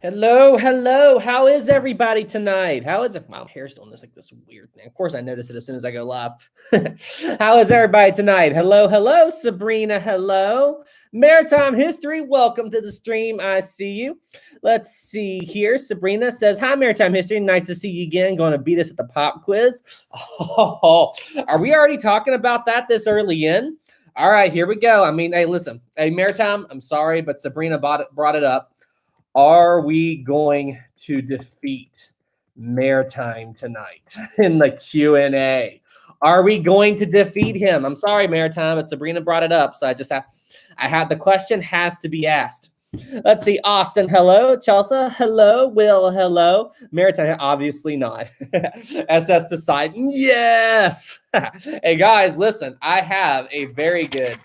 Hello, hello. How is everybody tonight? How is it? My hair's doing this weird thing. Of course, I notice it as soon as I go live. How is everybody tonight? Hello, hello, Sabrina. Hello, Maritime History. Welcome to the stream. I see you. Let's see here. Sabrina says, "Hi, Maritime History. Nice to see you again. Going to beat us at the pop quiz." Oh, are we already talking about that this early in? All right, here we go. I mean, hey, listen, hey, Maritime. I'm sorry, but Sabrina brought it up. Are we going to defeat Maritime tonight in the Q&A? Are we going to defeat him? I'm sorry, Maritime, but Sabrina brought it up, so I had the question has to be asked. Let's see, Austin, hello. Chelsea, hello. Will, hello. Maritime, obviously not. SS Poseidon, yes. Hey, guys, listen, I have a very good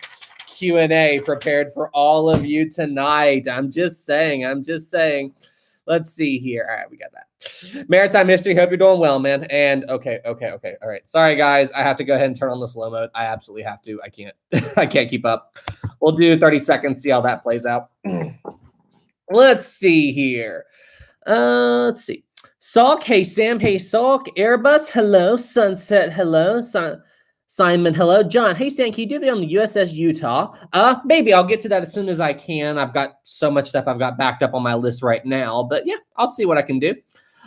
Q&A prepared for all of you tonight. I'm just saying. Let's see here. All right, we got that. Maritime History, hope you're doing well, man. And okay. All right. Sorry, guys. I have to go ahead and turn on the slow mode. I absolutely have to. I can't I can't keep up. We'll do 30 seconds, see how that plays out. Let's see here. Let's see. Salk, hey Sam, hey Salk. Airbus, hello. Sunset, hello. Simon, hello. John, hey Stan, can you do it on the USS Utah? Maybe I'll get to that as soon as I can. I've got so much stuff I've got backed up on my list right now, but yeah, I'll see what I can do.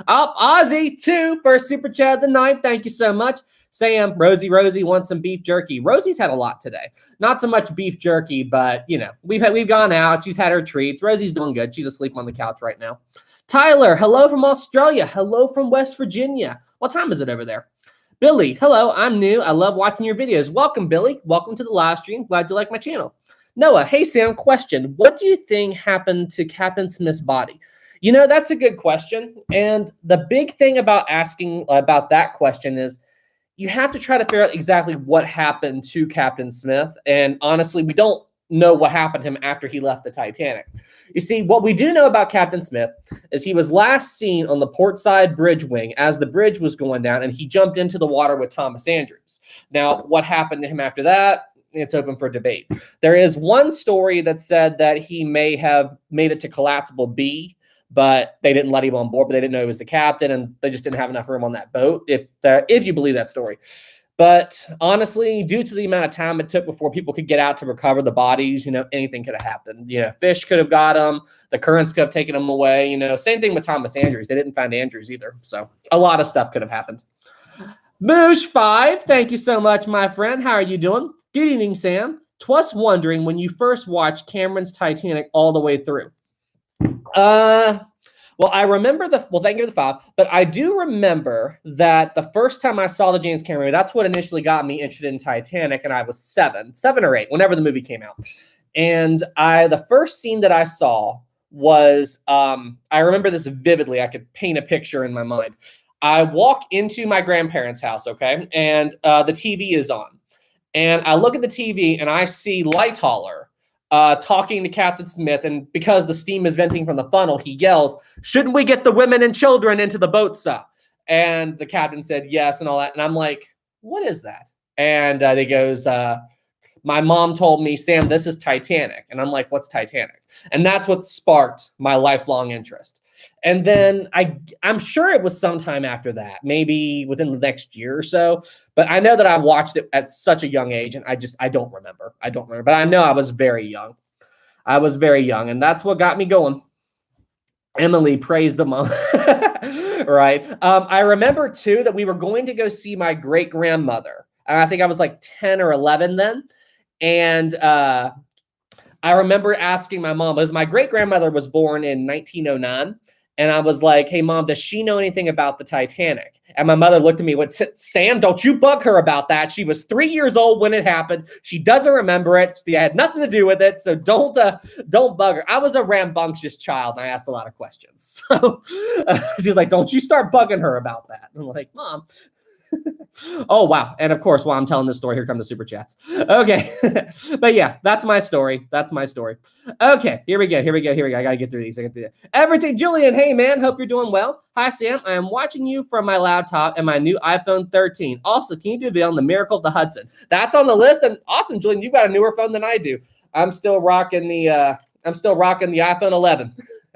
Ozzy, too, first super chat of the night. Thank you so much. Sam, Rosie wants some beef jerky. Rosie's had a lot today. Not so much beef jerky, but you know, we've gone out. She's had her treats. Rosie's doing good. She's asleep on the couch right now. Tyler, hello from Australia. Hello from West Virginia. What time is it over there? Billy, hello, I'm new. I love watching your videos. Welcome, Billy. Welcome to the live stream. Glad you like my channel. Noah, hey, Sam, question. What do you think happened to Captain Smith's body? You know, that's a good question. And the big thing about asking about that question is you have to try to figure out exactly what happened to Captain Smith. And honestly, we don't know what happened to him after he left the Titanic. You see, what we do know about Captain Smith is he was last seen on the portside bridge wing as the bridge was going down, and he jumped into the water with Thomas Andrews. Now, what happened to him after that? It's open for debate. There is one story that said that he may have made it to collapsible B, but they didn't let him on board, but they didn't know he was the captain, and they just didn't have enough room on that boat, if you believe that story. But honestly, due to the amount of time it took before people could get out to recover the bodies, you know, anything could have happened. You know, fish could have got them. The currents could have taken them away. You know, same thing with Thomas Andrews. They didn't find Andrews either. So a lot of stuff could have happened. Moosh5, thank you so much, my friend. How are you doing? Good evening, Sam. Twas wondering when you first watched Cameron's Titanic all the way through. Well, I remember thank you for the 5, but I do remember that the first time I saw the James Cameron movie, that's what initially got me interested in Titanic, and I was 7 or 8, whenever the movie came out. And the first scene that I saw was, I remember this vividly. I could paint a picture in my mind. I walk into my grandparents' house, okay, and the TV is on. And I look at the TV, and I see Lightoller talking to Captain Smith, and because the steam is venting from the funnel, he yells, "Shouldn't we get the women and children into the boat, sir?" And the captain said yes and all that. And I'm like, what is that? And he goes, my mom told me, Sam, this is Titanic. And I'm like, what's Titanic? And that's what sparked my lifelong interest. And then I'm sure it was sometime after that, maybe within the next year or so. But I know that I watched it at such a young age, and I don't remember. But I know I was very young. And that's what got me going. Emily, praise the mom. Right. I remember, too, that we were going to go see my great-grandmother. I think I was like 10 or 11 then. And I remember asking my mom, because my great-grandmother was born in 1909. And I was like, hey, Mom, does she know anything about the Titanic? And my mother looked at me and went, Sam, don't you bug her about that. She was 3 years old when it happened. She doesn't remember it. She had nothing to do with it. So don't bug her. I was a rambunctious child, and I asked a lot of questions. So she's like, don't you start bugging her about that. And I'm like, Mom. Oh, wow. And of course, while I'm telling this story, here come the super chats. Okay. But yeah, that's my story. Okay, here we go. I got to get through these. Everything, Julian. Hey, man. Hope you're doing well. Hi, Sam. I am watching you from my laptop and my new iPhone 13. Also, can you do a video on the Miracle of the Hudson? That's on the list. And awesome, Julian. You've got a newer phone than I do. I'm still rocking the iPhone 11.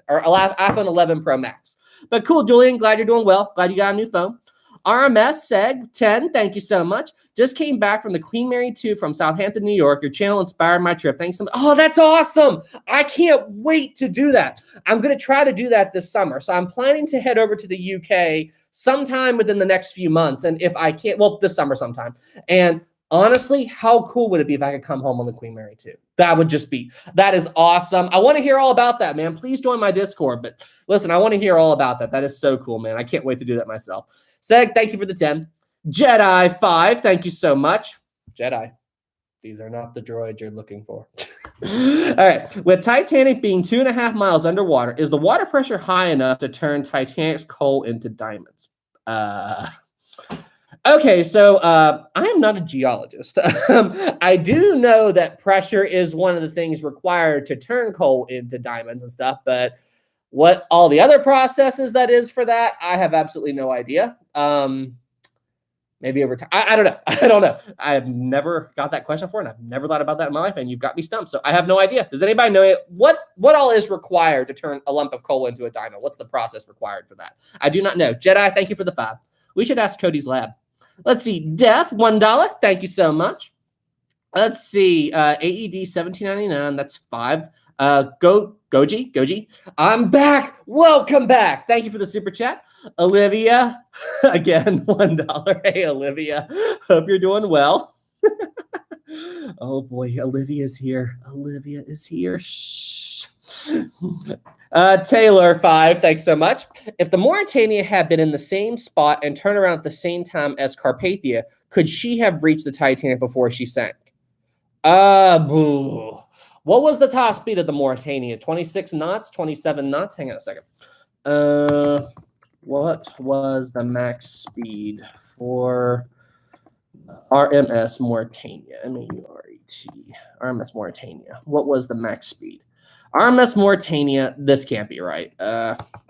or iPhone 11 Pro Max. But cool, Julian. Glad you're doing well. Glad you got a new phone. RMS Seg 10, thank you so much. Just came back from the Queen Mary 2 from Southampton, New York. Your channel inspired my trip. Thanks so much. Oh, that's awesome. I can't wait to do that. I'm going to try to do that this summer. So I'm planning to head over to the UK sometime within the next few months. And if I can't, well, this summer sometime. And honestly, how cool would it be if I could come home on the Queen Mary 2? That is awesome. I want to hear all about that, man. Please join my Discord. But listen, I want to hear all about that. That is so cool, man. I can't wait to do that myself. Seg, thank you for the 10. Jedi 5, thank you so much. Jedi, these are not the droids you're looking for. All right. With Titanic being 2.5 miles underwater, is the water pressure high enough to turn Titanic's coal into diamonds? Okay, so I am not a geologist. I do know that pressure is one of the things required to turn coal into diamonds and stuff, but what all the other processes that is for that, I have absolutely no idea. Maybe over time. I don't know. I don't know. I've never got that question before, and I've never thought about that in my life, and you've got me stumped. So I have no idea. Does anybody know what all is required to turn a lump of coal into a diamond? What's the process required for that? I do not know. Jedi, thank you for the 5. We should ask Cody's lab. Let's see. Def, $1. Thank you so much. Let's see. AED, $17.99. That's 5. Goji, I'm back. Welcome back. Thank you for the super chat. Olivia, again, $1. Hey, Olivia. Hope you're doing well. Oh boy, Olivia's here. Olivia is here. Shh. Taylor, 5. Thanks so much. If the Mauritania had been in the same spot and turned around at the same time as Carpathia, could she have reached the Titanic before she sank? Boo. What was the top speed of the Mauritania? 26 knots, 27 knots? Hang on a second. What was the max speed for RMS Mauritania? M-A-U-R-E-T. RMS Mauritania. What was the max speed? RMS Mauritania, this can't be right.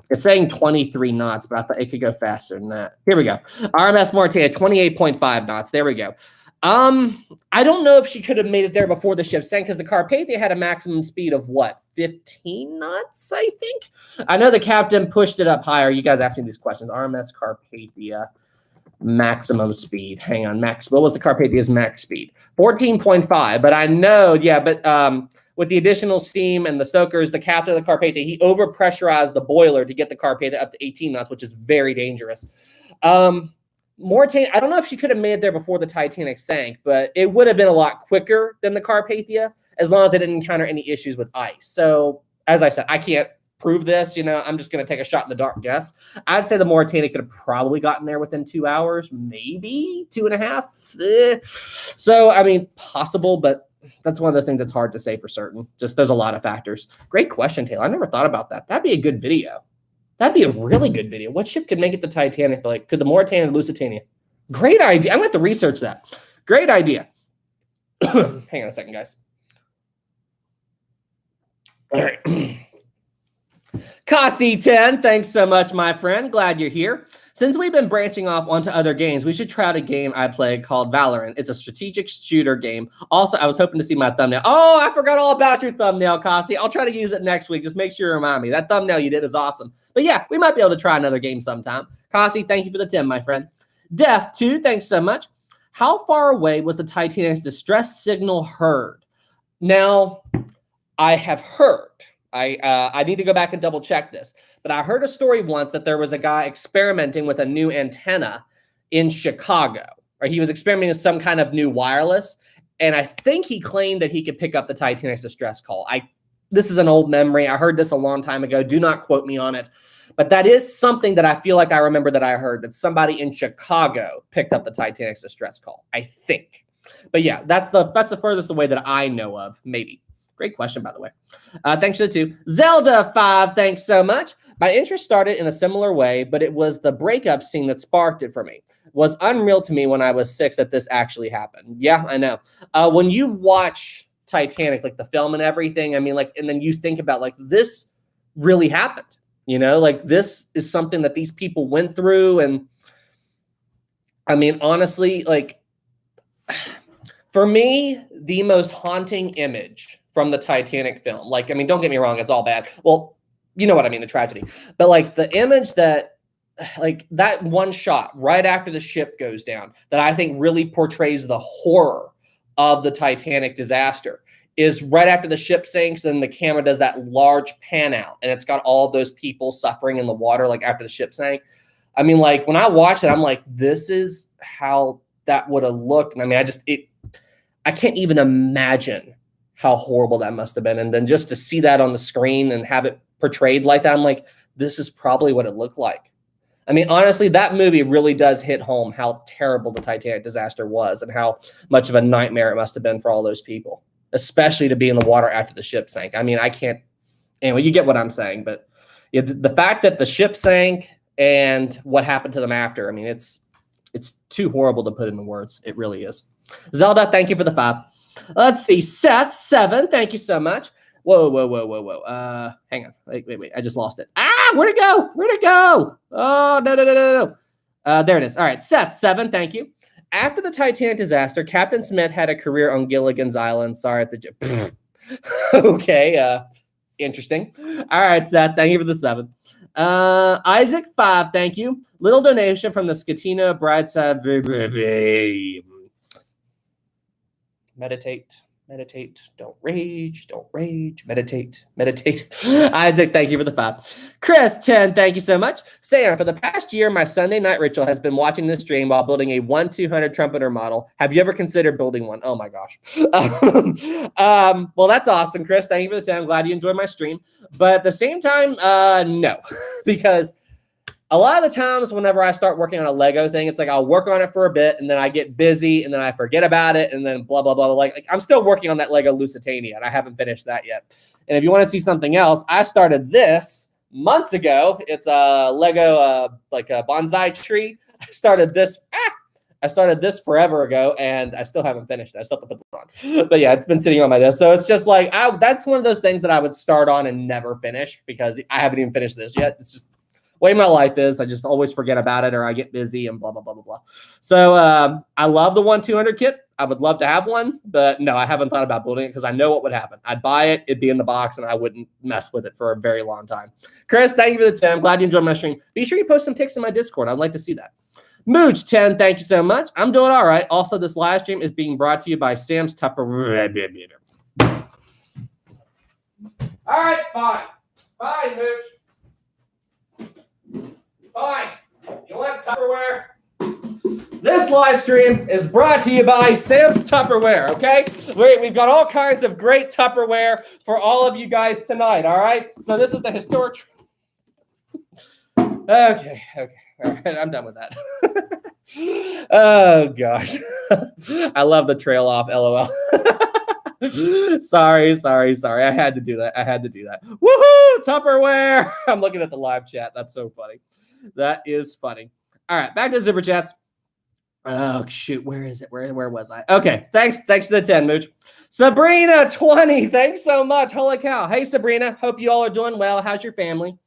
It's saying 23 knots, but I thought it could go faster than that. Here we go. RMS Mauritania, 28.5 knots. There we go. I don't know if she could have made it there before the ship sank, because the Carpathia had a maximum speed of what, 15 knots, I think? I know the captain pushed it up higher. You guys asking these questions. RMS Carpathia maximum speed. Hang on, what was the Carpathia's max speed? 14.5, but I know, yeah, but with the additional steam and the stokers, the captain of the Carpathia, he overpressurized the boiler to get the Carpathia up to 18 knots, which is very dangerous. Mauritania, I don't know if she could have made it there before the Titanic sank, but it would have been a lot quicker than the Carpathia as long as they didn't encounter any issues with ice. So, as I said, I can't prove this. I'm just going to take a shot in the dark guess. I'd say the Mauritania could have probably gotten there within 2 hours, maybe 2.5. So, I mean, possible, but that's one of those things that's hard to say for certain. Just there's a lot of factors. Great question, Taylor. I never thought about that. That'd be a good video. That'd be a really good video. What ship could make it to Titanic? Like, could the Mauritania and Lusitania? Great idea. I'm going to have to research that. Great idea. Hang on a second, guys. All right. Kasi 10, thanks so much, my friend. Glad you're here. Since we've been branching off onto other games, we should try out a game I play called Valorant. It's a strategic shooter game. Also, I was hoping to see my thumbnail. Oh, I forgot all about your thumbnail, Kasi. I'll try to use it next week. Just make sure you remind me. That thumbnail you did is awesome. But yeah, we might be able to try another game sometime. Kasi, thank you for the 10, my friend. Def 2, thanks so much. How far away was the Titanic's distress signal heard? Now, I have heard. I need to go back and double check this. But I heard a story once that there was a guy experimenting with a new antenna in Chicago, or he was experimenting with some kind of new wireless. And I think he claimed that he could pick up the Titanic's distress call. This is an old memory. I heard this a long time ago. Do not quote me on it. But that is something that I feel like I remember that I heard, that somebody in Chicago picked up the Titanic's distress call, I think. But yeah, that's the furthest away that I know of, maybe. Great question, by the way. Thanks for the 2. Zelda 5, thanks so much. My interest started in a similar way, but it was the breakup scene that sparked it for me. It was unreal to me when I was 6 that this actually happened. Yeah, I know. When you watch Titanic, like the film and everything, I mean, like, and then you think about, like, this really happened. Like, this is something that these people went through. And I mean, honestly, like, for me, the most haunting image from the Titanic film, like, I mean, don't get me wrong, it's all bad. Well, you know what I mean, the tragedy. But like the image that, like that one shot right after the ship goes down that I think really portrays the horror of the Titanic disaster is right after the ship sinks and the camera does that large pan out and it's got all those people suffering in the water like after the ship sank. I mean, like when I watched it, I'm like, this is how that would have looked. And I mean, I can't even imagine how horrible that must have been. And then just to see that on the screen and have it portrayed like that, I'm like, this is probably what it looked like. I mean, honestly, that movie really does hit home how terrible the Titanic disaster was and how much of a nightmare it must have been for all those people, especially to be in the water after the ship sank. I mean, I can't, anyway, you get what I'm saying, but yeah, the fact that the ship sank and what happened to them after, I mean, it's too horrible to put into words. It really is. Zelda, thank you for the 5. Let's see, Seth, 7, thank you so much. Whoa. Hang on. Wait. I just lost it. Where'd it go? Oh, no. There it is. All right. Seth, 7. Thank you. After the Titanic disaster, Captain Smith had a career on Gilligan's Island. Sorry at the okay. Interesting. All right, Seth. Thank you for the 7. Isaac, 5. Thank you. Little donation from the Scatino Brideside. Meditate, don't rage, meditate. Isaac, thank you for the 5. Chris, 10, thank you so much. Sam, for the past year, my Sunday night ritual has been watching this stream while building a 1-200 trumpeter model. Have you ever considered building one? Oh my gosh. Well, that's awesome, Chris. Thank you for the 10. I'm glad you enjoyed my stream. But at the same time, no, because a lot of the times whenever I start working on a Lego thing, it's like I'll work on it for a bit and then I get busy and then I forget about it and then blah, blah, blah. Like I'm still working on that Lego Lusitania and I haven't finished that yet. And if you want to see something else, I started this months ago. It's a Lego like a bonsai tree. I started this forever ago and I still haven't finished it. I still have to put it on. But yeah, it's been sitting on my desk. So it's just like, that's one of those things that I would start on and never finish because I haven't even finished this yet. It's just way my life is. I just always forget about it or I get busy and blah, blah, blah, blah, blah. So I love the 1-200 kit. I would love to have one, but no, I haven't thought about building it because I know what would happen. I'd buy it, it'd be in the box, and I wouldn't mess with it for a very long time. Chris, thank you for the 10. I'm glad you enjoyed my stream. Be sure you post some pics in my Discord. I'd like to see that. Mooch, 10, thank you so much. I'm doing all right. Also, this live stream is being brought to you by Sam's Tupperware. All right, fine. Fine, Mooch. Fine. You want Tupperware? This live stream is brought to you by Sam's Tupperware, okay? We've got all kinds of great Tupperware for all of you guys tonight, all right? So this is the historic... Okay. All right, I'm done with that. Oh, gosh. I love the trail off, LOL. Sorry. I had to do that. Woohoo! Tupperware! I'm looking at the live chat. That's so funny. That is funny. All right, back to Super Chats. Oh, shoot. Where is it? Where was I? Okay, thanks to the 10, Mooch. Sabrina, 20. Thanks so much. Holy cow. Hey, Sabrina. Hope you all are doing well. How's your family?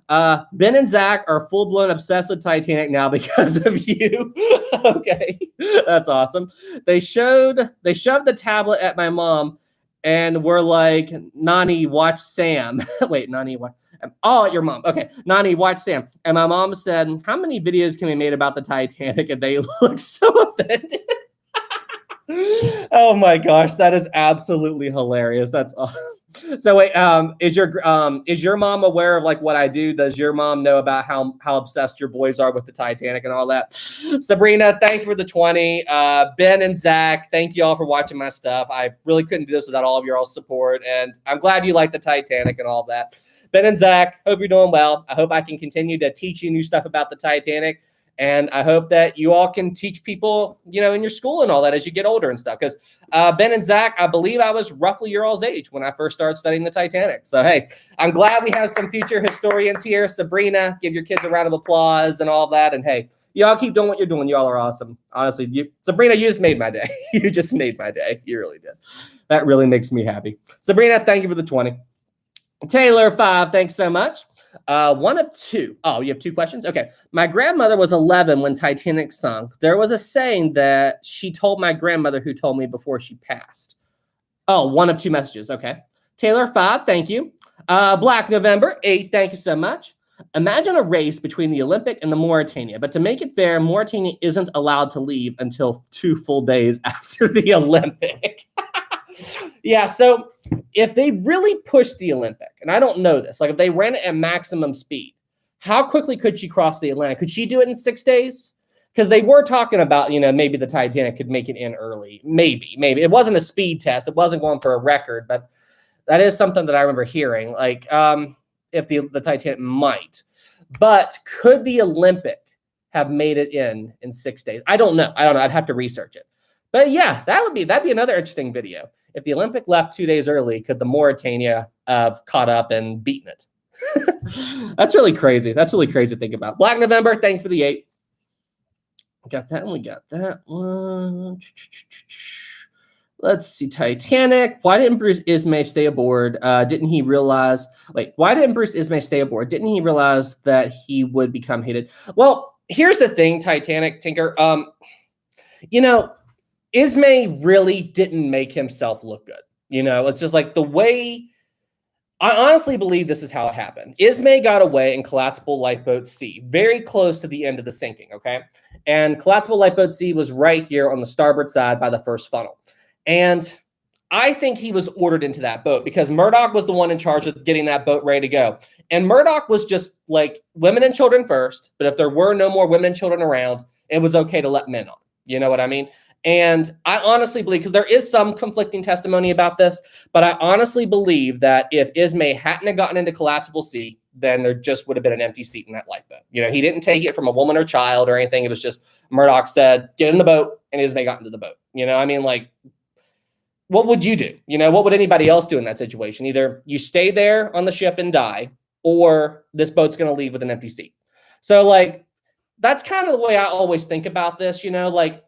Ben and Zach are full-blown obsessed with Titanic now because of you. Okay, that's awesome. They shoved the tablet at my mom and were like, Nani, watch Sam. Wait, Nani, what? Oh, your mom. Okay, Nani, watch Sam. And my mom said, how many videos can be made about the Titanic? And they look so offended. Oh my gosh, that is absolutely hilarious. That's awesome. So wait, is your mom aware of like what I do? Does your mom know about how obsessed your boys are with the Titanic and all that? Sabrina, thank you for the 20. Ben and Zach, thank you all for watching my stuff. I really couldn't do this without all of your support, and I'm glad you like the Titanic and all that. Ben and Zach, hope you're doing well. I hope I can continue to teach you new stuff about the Titanic. And I hope that you all can teach people, in your school and all that as you get older and stuff. Because Ben and Zach, I believe I was roughly your all's age when I first started studying the Titanic. So, hey, I'm glad we have some future historians here. Sabrina, give your kids a round of applause and all that. And, hey, y'all keep doing what you're doing. Y'all are awesome. Honestly, Sabrina, you just made my day. You just made my day. You really did. That really makes me happy. Sabrina, thank you for the 20. Taylor, 5, thanks so much. 1 of 2. Oh, you have 2 questions? Okay. My grandmother was 11 when Titanic sunk. There was a saying that she told my grandmother who told me before she passed. Oh, 1 of 2 messages. Okay. Taylor, 5, thank you. Black November 8, thank you so much. Imagine a race between the Olympic and the Mauritania, but to make it fair, Mauritania isn't allowed to leave until 2 full days after the Olympic. Yeah, so if they really pushed the Olympic, and I don't know this, like if they ran it at maximum speed, how quickly could she cross the Atlantic? Could she do it in 6 days? Because they were talking about, maybe the Titanic could make it in early. Maybe. It wasn't a speed test. It wasn't going for a record, but that is something that I remember hearing. Like, if the Titanic might. But could the Olympic have made it in 6 days? I don't know. I'd have to research it. But yeah, that'd be another interesting video. If the Olympic left 2 days early, could the Mauritania have caught up and beaten it? That's really crazy. That's really crazy to think about. Black November, thanks for the 8. We got that one. We got that one. Let's see. Titanic. Why didn't Bruce Ismay stay aboard? Didn't he realize? Wait, why didn't Bruce Ismay stay aboard? Didn't he realize that he would become hated? Well, here's the thing, Titanic Tinker. Ismay really didn't make himself look good. It's just like the way. I honestly believe this is how it happened. Ismay got away in collapsible lifeboat C, very close to the end of the sinking, okay? And collapsible lifeboat C was right here on the starboard side by the first funnel. And I think he was ordered into that boat because Murdoch was the one in charge of getting that boat ready to go. And Murdoch was just like women and children first, but if there were no more women and children around, it was okay to let men on. You know what I mean? And I honestly believe, because there is some conflicting testimony about this, but I honestly believe that if Ismay hadn't have gotten into collapsible C, then there just would have been an empty seat in that lifeboat. He didn't take it from a woman or child or anything. It was just Murdoch said, get in the boat, and Ismay got into the boat. What would you do? What would anybody else do in that situation? Either you stay there on the ship and die, or this boat's going to leave with an empty seat. So that's kind of the way I always think about this.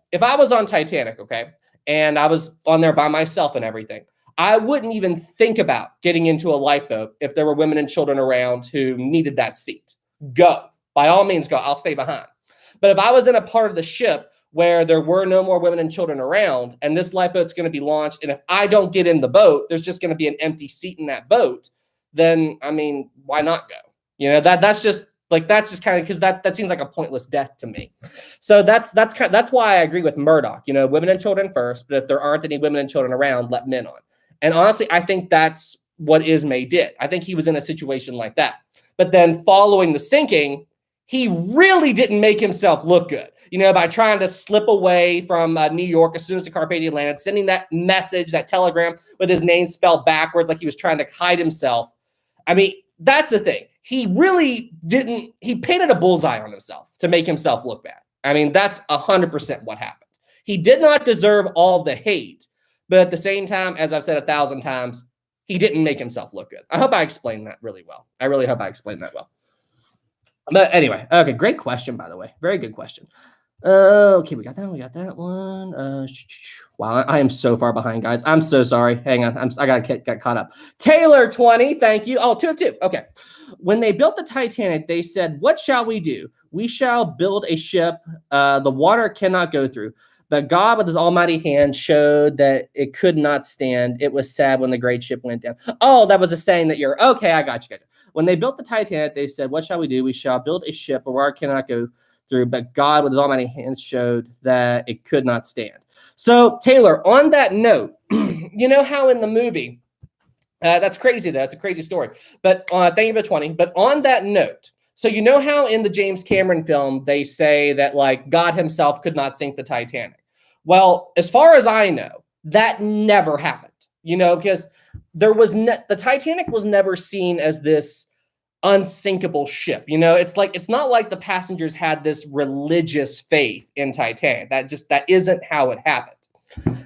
If I was on Titanic, okay, and I was on there by myself and everything, I wouldn't even think about getting into a lifeboat if there were women and children around who needed that seat. Go. By all means, go. I'll stay behind. But if I was in a part of the ship where there were no more women and children around, and this lifeboat's going to be launched, and if I don't get in the boat, there's just going to be an empty seat in that boat, then, why not go? That's just kind of, because that seems like a pointless death to me. So that's why I agree with Murdoch. Women and children first, but if there aren't any women and children around, let men on. And honestly, I think that's what Ismay did. I think he was in a situation like that. But then following the sinking, he really didn't make himself look good. By trying to slip away from New York as soon as the Carpathia landed, sending that message, that telegram with his name spelled backwards, like he was trying to hide himself. That's the thing. He really didn't. He painted a bullseye on himself to make himself look bad. That's 100% what happened. He did not deserve all the hate, but at the same time, as I've said 1,000 times, he didn't make himself look good. I hope I explained that really well. I really hope I explained that well. But anyway, okay, great question, by the way. Very good question. Okay, we got that one. Wow, I am so far behind, guys. I'm so sorry. Hang on, I gotta get caught up. Taylor 20, thank you. Oh, 2 of 2. Okay. When they built the Titanic, they said, "What shall we do? We shall build a ship the water cannot go through." But God, with his almighty hand, showed that it could not stand. It was sad when the great ship went down. Oh, that was a saying that you're okay. I got you. When they built the Titanic, they said, "What shall we do? We shall build a ship where water cannot go through." But God, with his almighty hand, showed that it could not stand. So, Taylor, on that note, you know how in the movie, that's crazy. That's a crazy story. But thank you for 20. But on that note, so you know how in the James Cameron film, they say that God himself could not sink the Titanic. Well, as far as I know, that never happened, because the Titanic was never seen as this unsinkable ship. It's not like the passengers had this religious faith in Titanic. That isn't how it happened.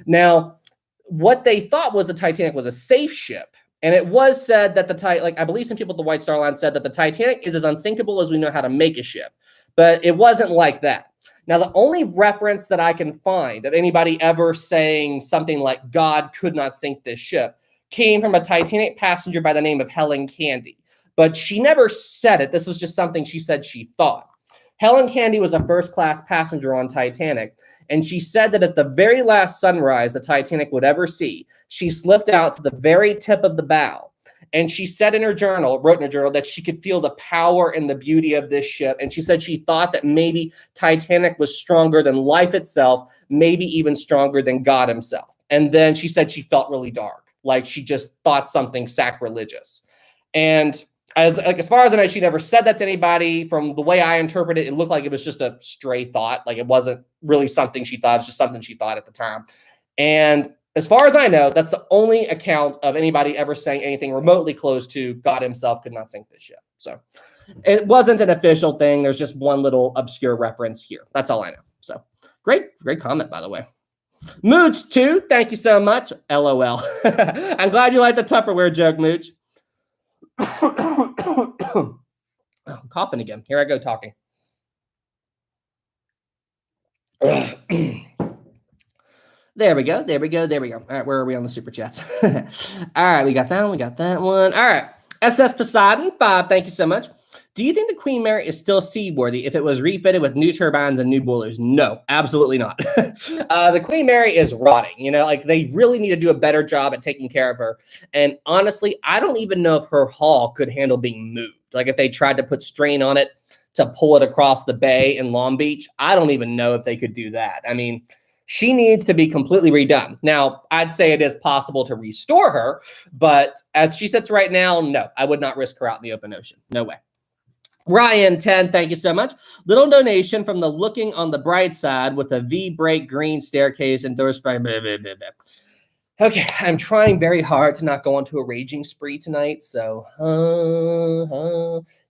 Now, what they thought was the Titanic was a safe ship. And it was said that I believe some people at the White Star Line said that the Titanic is as unsinkable as we know how to make a ship. But it wasn't like that. Now, the only reference that I can find of anybody ever saying something like God could not sink this ship came from a Titanic passenger by the name of Helen Candy. But she never said it. This was just something she said she thought. Helen Candy was a first-class passenger on Titanic. And she said that at the very last sunrise the Titanic would ever see, she slipped out to the very tip of the bow. And she said in her journal, wrote in her journal, that she could feel the power and the beauty of this ship. And she said she thought that maybe Titanic was stronger than life itself, maybe even stronger than God himself. And then she said she felt really dark, like she just thought something sacrilegious. And as far as I know, she never said that to anybody. From the way I interpret it, it looked like it was just a stray thought. Like it wasn't really something she thought. It was just something she thought at the time. And as far as I know, that's the only account of anybody ever saying anything remotely close to God himself could not sink this ship. So it wasn't an official thing. There's just one little obscure reference here. That's all I know. So great comment, by the way. Mooch, too. Thank you so much. LOL. I'm glad you liked the Tupperware joke, Mooch. Oh, I'm coughing again. Here I go talking. There we go. All right, where are we on the super chats? All right, we got that one. All right. SS Poseidon, 5, thank you so much. Do you think the Queen Mary is still seaworthy if it was refitted with new turbines and new boilers? No, absolutely not. The Queen Mary is rotting. You know, like they really need to do a better job at taking care of her. And honestly, I don't even know if her hull could handle being moved. Like if they tried to put strain on it to pull it across the bay in Long Beach, I don't even know if they could do that. I mean, she needs to be completely redone. Now, I'd say it is possible to restore her, but as she sits right now, no, I would not risk her out in the open ocean. No way. Ryan 10, thank you so much. Little donation from the Looking on the Bright Side with a V-break green staircase endorsed by blah, blah, blah, blah. Okay, I'm trying very hard to not go onto a raging spree tonight, so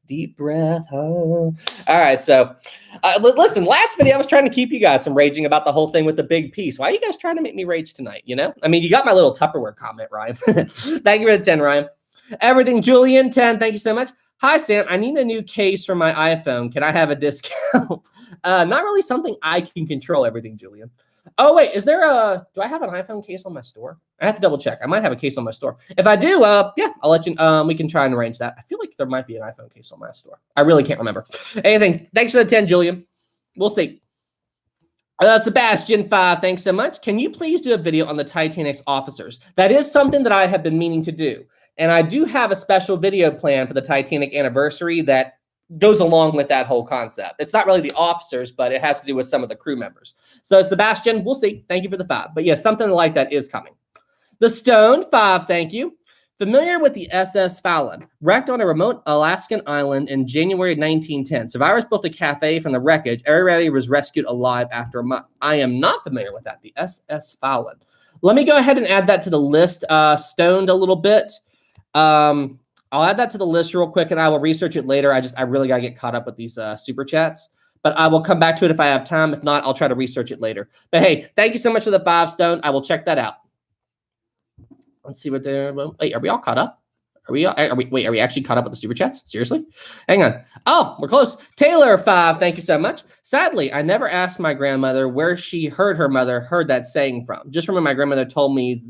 deep breath. All right, so listen, last video I was trying to keep you guys from raging about the whole thing with the big piece. Why are you guys trying to make me rage tonight, you know? I mean, you got my little Tupperware comment, Ryan. Thank you for the 10, Ryan. Everything Julian, 10, thank you so much. Hi, Sam. I need a new case for my iPhone. Can I have a discount? Not really something I can control, everything, Julian. Oh, wait, is there do I have an iPhone case on my store? I have to double check. I might have a case on my store. If I do, yeah, I'll let you, we can try and arrange that. I feel like there might be an iPhone case on my store. I really can't remember. Anything. Thanks for the 10, Julian. We'll see. Sebastian 5, thanks so much. Can you please do a video on the Titanic's officers? That is something that I have been meaning to do. And I do have a special video plan for the Titanic anniversary that goes along with that whole concept. It's not really the officers, but it has to do with some of the crew members. So Sebastian, we'll see. Thank you for the 5. But yeah, something like that is coming. The Stone 5, thank you. Familiar with the SS Fallon, wrecked on a remote Alaskan island in January 1910. Survivors built a cafe from the wreckage. Everybody was rescued alive after a month. I am not familiar with that, the SS Fallon. Let me go ahead and add that to the list, stoned a little bit. I'll add that to the list real quick, and I will research it later. I really got to get caught up with these super chats, but I will come back to it if I have time. If not, I'll try to research it later. But hey, thank you so much for the 5 stone. I will check that out. Let's see what they're. Wait, are we all caught up? Are we actually caught up with the super chats? Seriously? Hang on. Oh, we're close. Taylor 5, thank you so much. Sadly, I never asked my grandmother where she heard her mother heard that saying from. Just remember my grandmother told me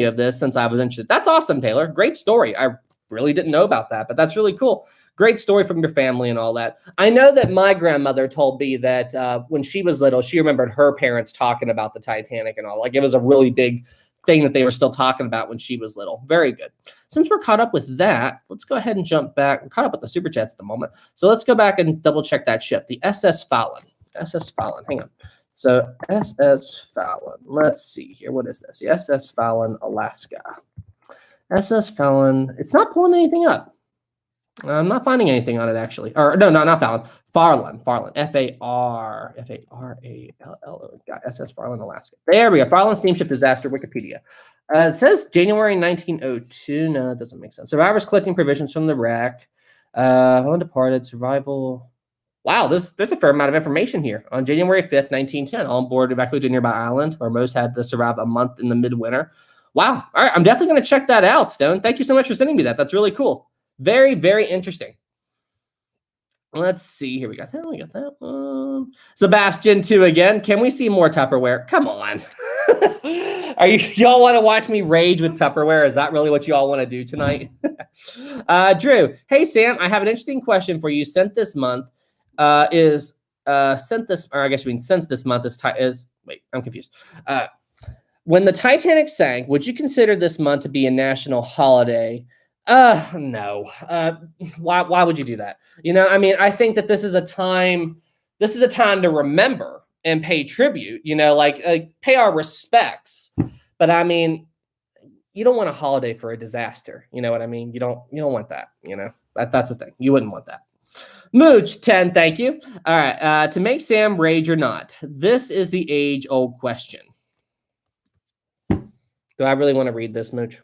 of this since I was interested. That's awesome, Taylor. Great story. I really didn't know about that, but that's really cool. Great story from your family and all that. I know that my grandmother told me that when she was little, she remembered her parents talking about the Titanic and all. Like it was a really big thing that they were still talking about when she was little. Very good. Since we're caught up with that, let's go ahead and jump back. We're caught up with the super chats at the moment. So let's go back and double check that ship. The SS Fallon. SS Fallon. Hang on. So SS Fallon. Let's see here. What is this? The SS Fallon, Alaska. SS Fallon. It's not pulling anything up. I'm not finding anything on it, actually. Or no, not Fallon. Farland. F-A-R-A-L-L-O. SS Farland, Alaska. There we go. Farland Steamship Disaster, Wikipedia. It says January 1902. No, that doesn't make sense. Survivors collecting provisions from the wreck. One departed. Survival. Wow, there's a fair amount of information here. On January 5th, 1910, all on board evacuated to nearby island, where most had to survive a month in the midwinter. Wow. All right, I'm definitely going to check that out, Stone. Thank you so much for sending me that. That's really cool. Very, very interesting. Let's see. Here we got that. We got that one. Sebastian 2 again. Can we see more Tupperware? Come on. Are y'all want to watch me rage with Tupperware? Is that really what you all want to do tonight? Drew. Hey, Sam, I have an interesting question for you. Since this month is since this month is wait, I'm confused. When the Titanic sank, would you consider this month to be a national holiday? No. Why would you do that? I mean, I think that this is a time to remember and pay tribute, like pay our respects. But I mean, you don't want a holiday for a disaster. You know what I mean? You don't want that, that's the thing. You wouldn't want that. Mooch 10, thank you. All right. To make Sam rage or not, this is the age-old question. Do I really want to read this, Mooch?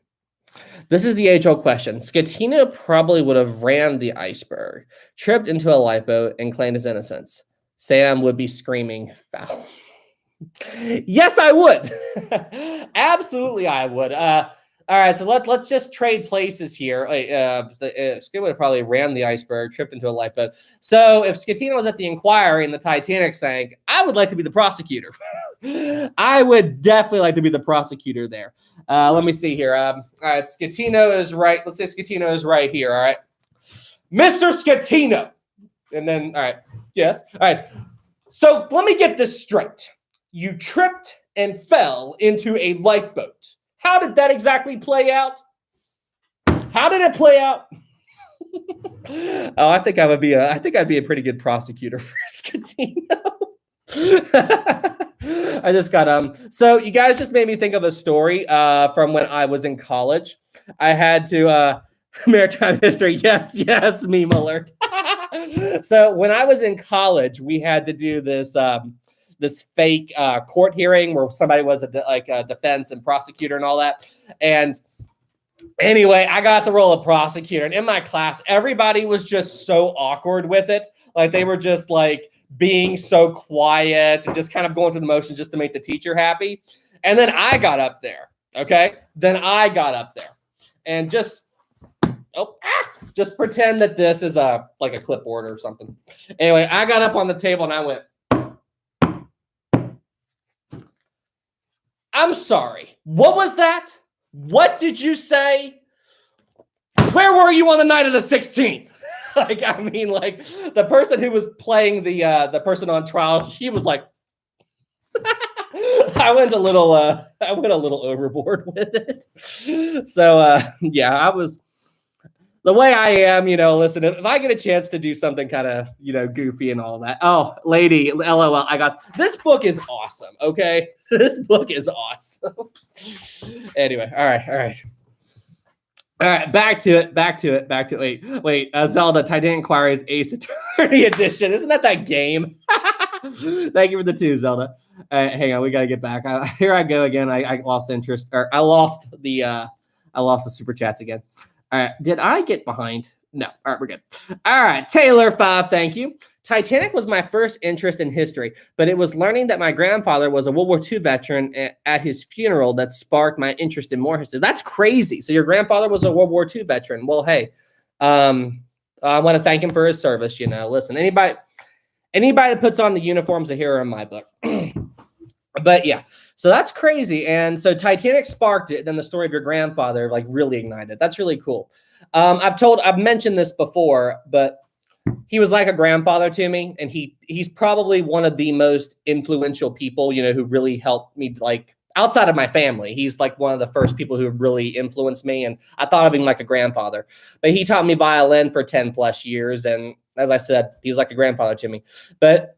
This is the age-old question. Scatino probably would have ran the iceberg, tripped into a lifeboat, and claimed his innocence. Sam would be screaming foul. Yes, I would. Absolutely, I would. All right, so let's just trade places here. Scatino would have probably ran the iceberg, tripped into a lifeboat. So if Scatino was at the Inquiry and the Titanic sank, I would like to be the prosecutor. I would definitely like to be the prosecutor there. Let me see here. All right, Scatino is right. Let's say Scatino is right here. All right, Mr. Scatino. And then, all right, yes. All right. So let me get this straight. You tripped and fell into a lifeboat. How did that exactly play out? How did it play out? Oh, I think I'd be a pretty good prosecutor for Scatino. I just got so you guys just made me think of a story from when I was in college. I had to maritime history. Yes, meme alert. So when I was in college, we had to do this this fake court hearing where somebody was a defense and prosecutor and all that. And anyway, I got the role of prosecutor. And in my class, everybody was just so awkward with it. Like they were just like being so quiet and just kind of going through the motions just to make the teacher happy. And then I got up there. Okay. Then I got up there and just pretend that this is like a clipboard or something. Anyway, I got up on the table and I went, I'm sorry. What was that? What did you say? Where were you on the night of the 16th? The person who was playing the person on trial, she was like, I went a little overboard with it. So yeah, I was the way I am, listen, if I get a chance to do something kind of, goofy and all that. Oh, lady, LOL, I got this book is awesome. Okay. This book is awesome. Anyway. All right. Back to it. Wait. Zelda Titanic Inquiry's Ace Attorney Edition. Isn't that game? Thank you for the 2, Zelda. Hang on. We got to get back. Here I go again. I lost interest, or I lost the super chats again. All right. Did I get behind? No. All right. We're good. All right. Taylor 5. Thank you. Titanic was my first interest in history, but it was learning that my grandfather was a World War II veteran at his funeral that sparked my interest in more history. That's crazy. So your grandfather was a World War II veteran. Well, hey, I want to thank him for his service. Listen, anybody that puts on the uniform's a hero in my book. But yeah, so that's crazy. And so Titanic sparked it. Then the story of your grandfather really ignited. That's really cool. I've mentioned this before, but he was like a grandfather to me. And he's probably one of the most influential people, who really helped me, outside of my family. He's one of the first people who really influenced me. And I thought of him like a grandfather, but he taught me violin for 10 plus years. And as I said, he was like a grandfather to me, but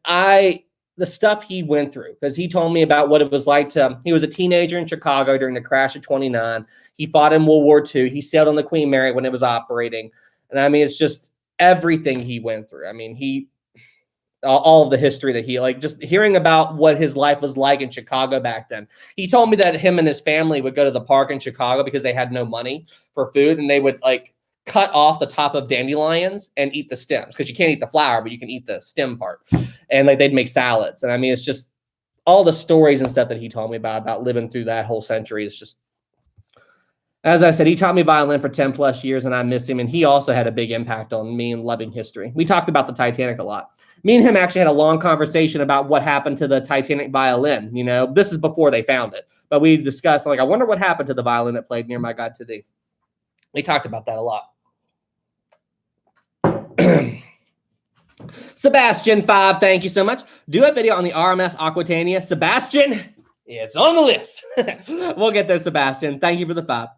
the stuff he went through, because he told me about what it was like he was a teenager in Chicago during the crash of 29. He fought in World War II. He sailed on the Queen Mary when it was operating. And I mean, it's just everything he went through. I mean, all of the history that he, just hearing about what his life was like in Chicago back then. He told me that him and his family would go to the park in Chicago because they had no money for food. And they would cut off the top of dandelions and eat the stems, because you can't eat the flower, but you can eat the stem part. And they'd make salads. And I mean, it's just all the stories and stuff that he told me about living through that whole century. It's just, as I said, he taught me violin for 10 plus years and I miss him. And he also had a big impact on me and loving history. We talked about the Titanic a lot. Me and him actually had a long conversation about what happened to the Titanic violin. This is before they found it, but we discussed I wonder what happened to the violin that played Near My God to Thee. We talked about that a lot. Sebastian 5, thank you so much. Do a video on the RMS Aquitania. Sebastian, it's on the list. We'll get there, Sebastian. Thank you for the 5.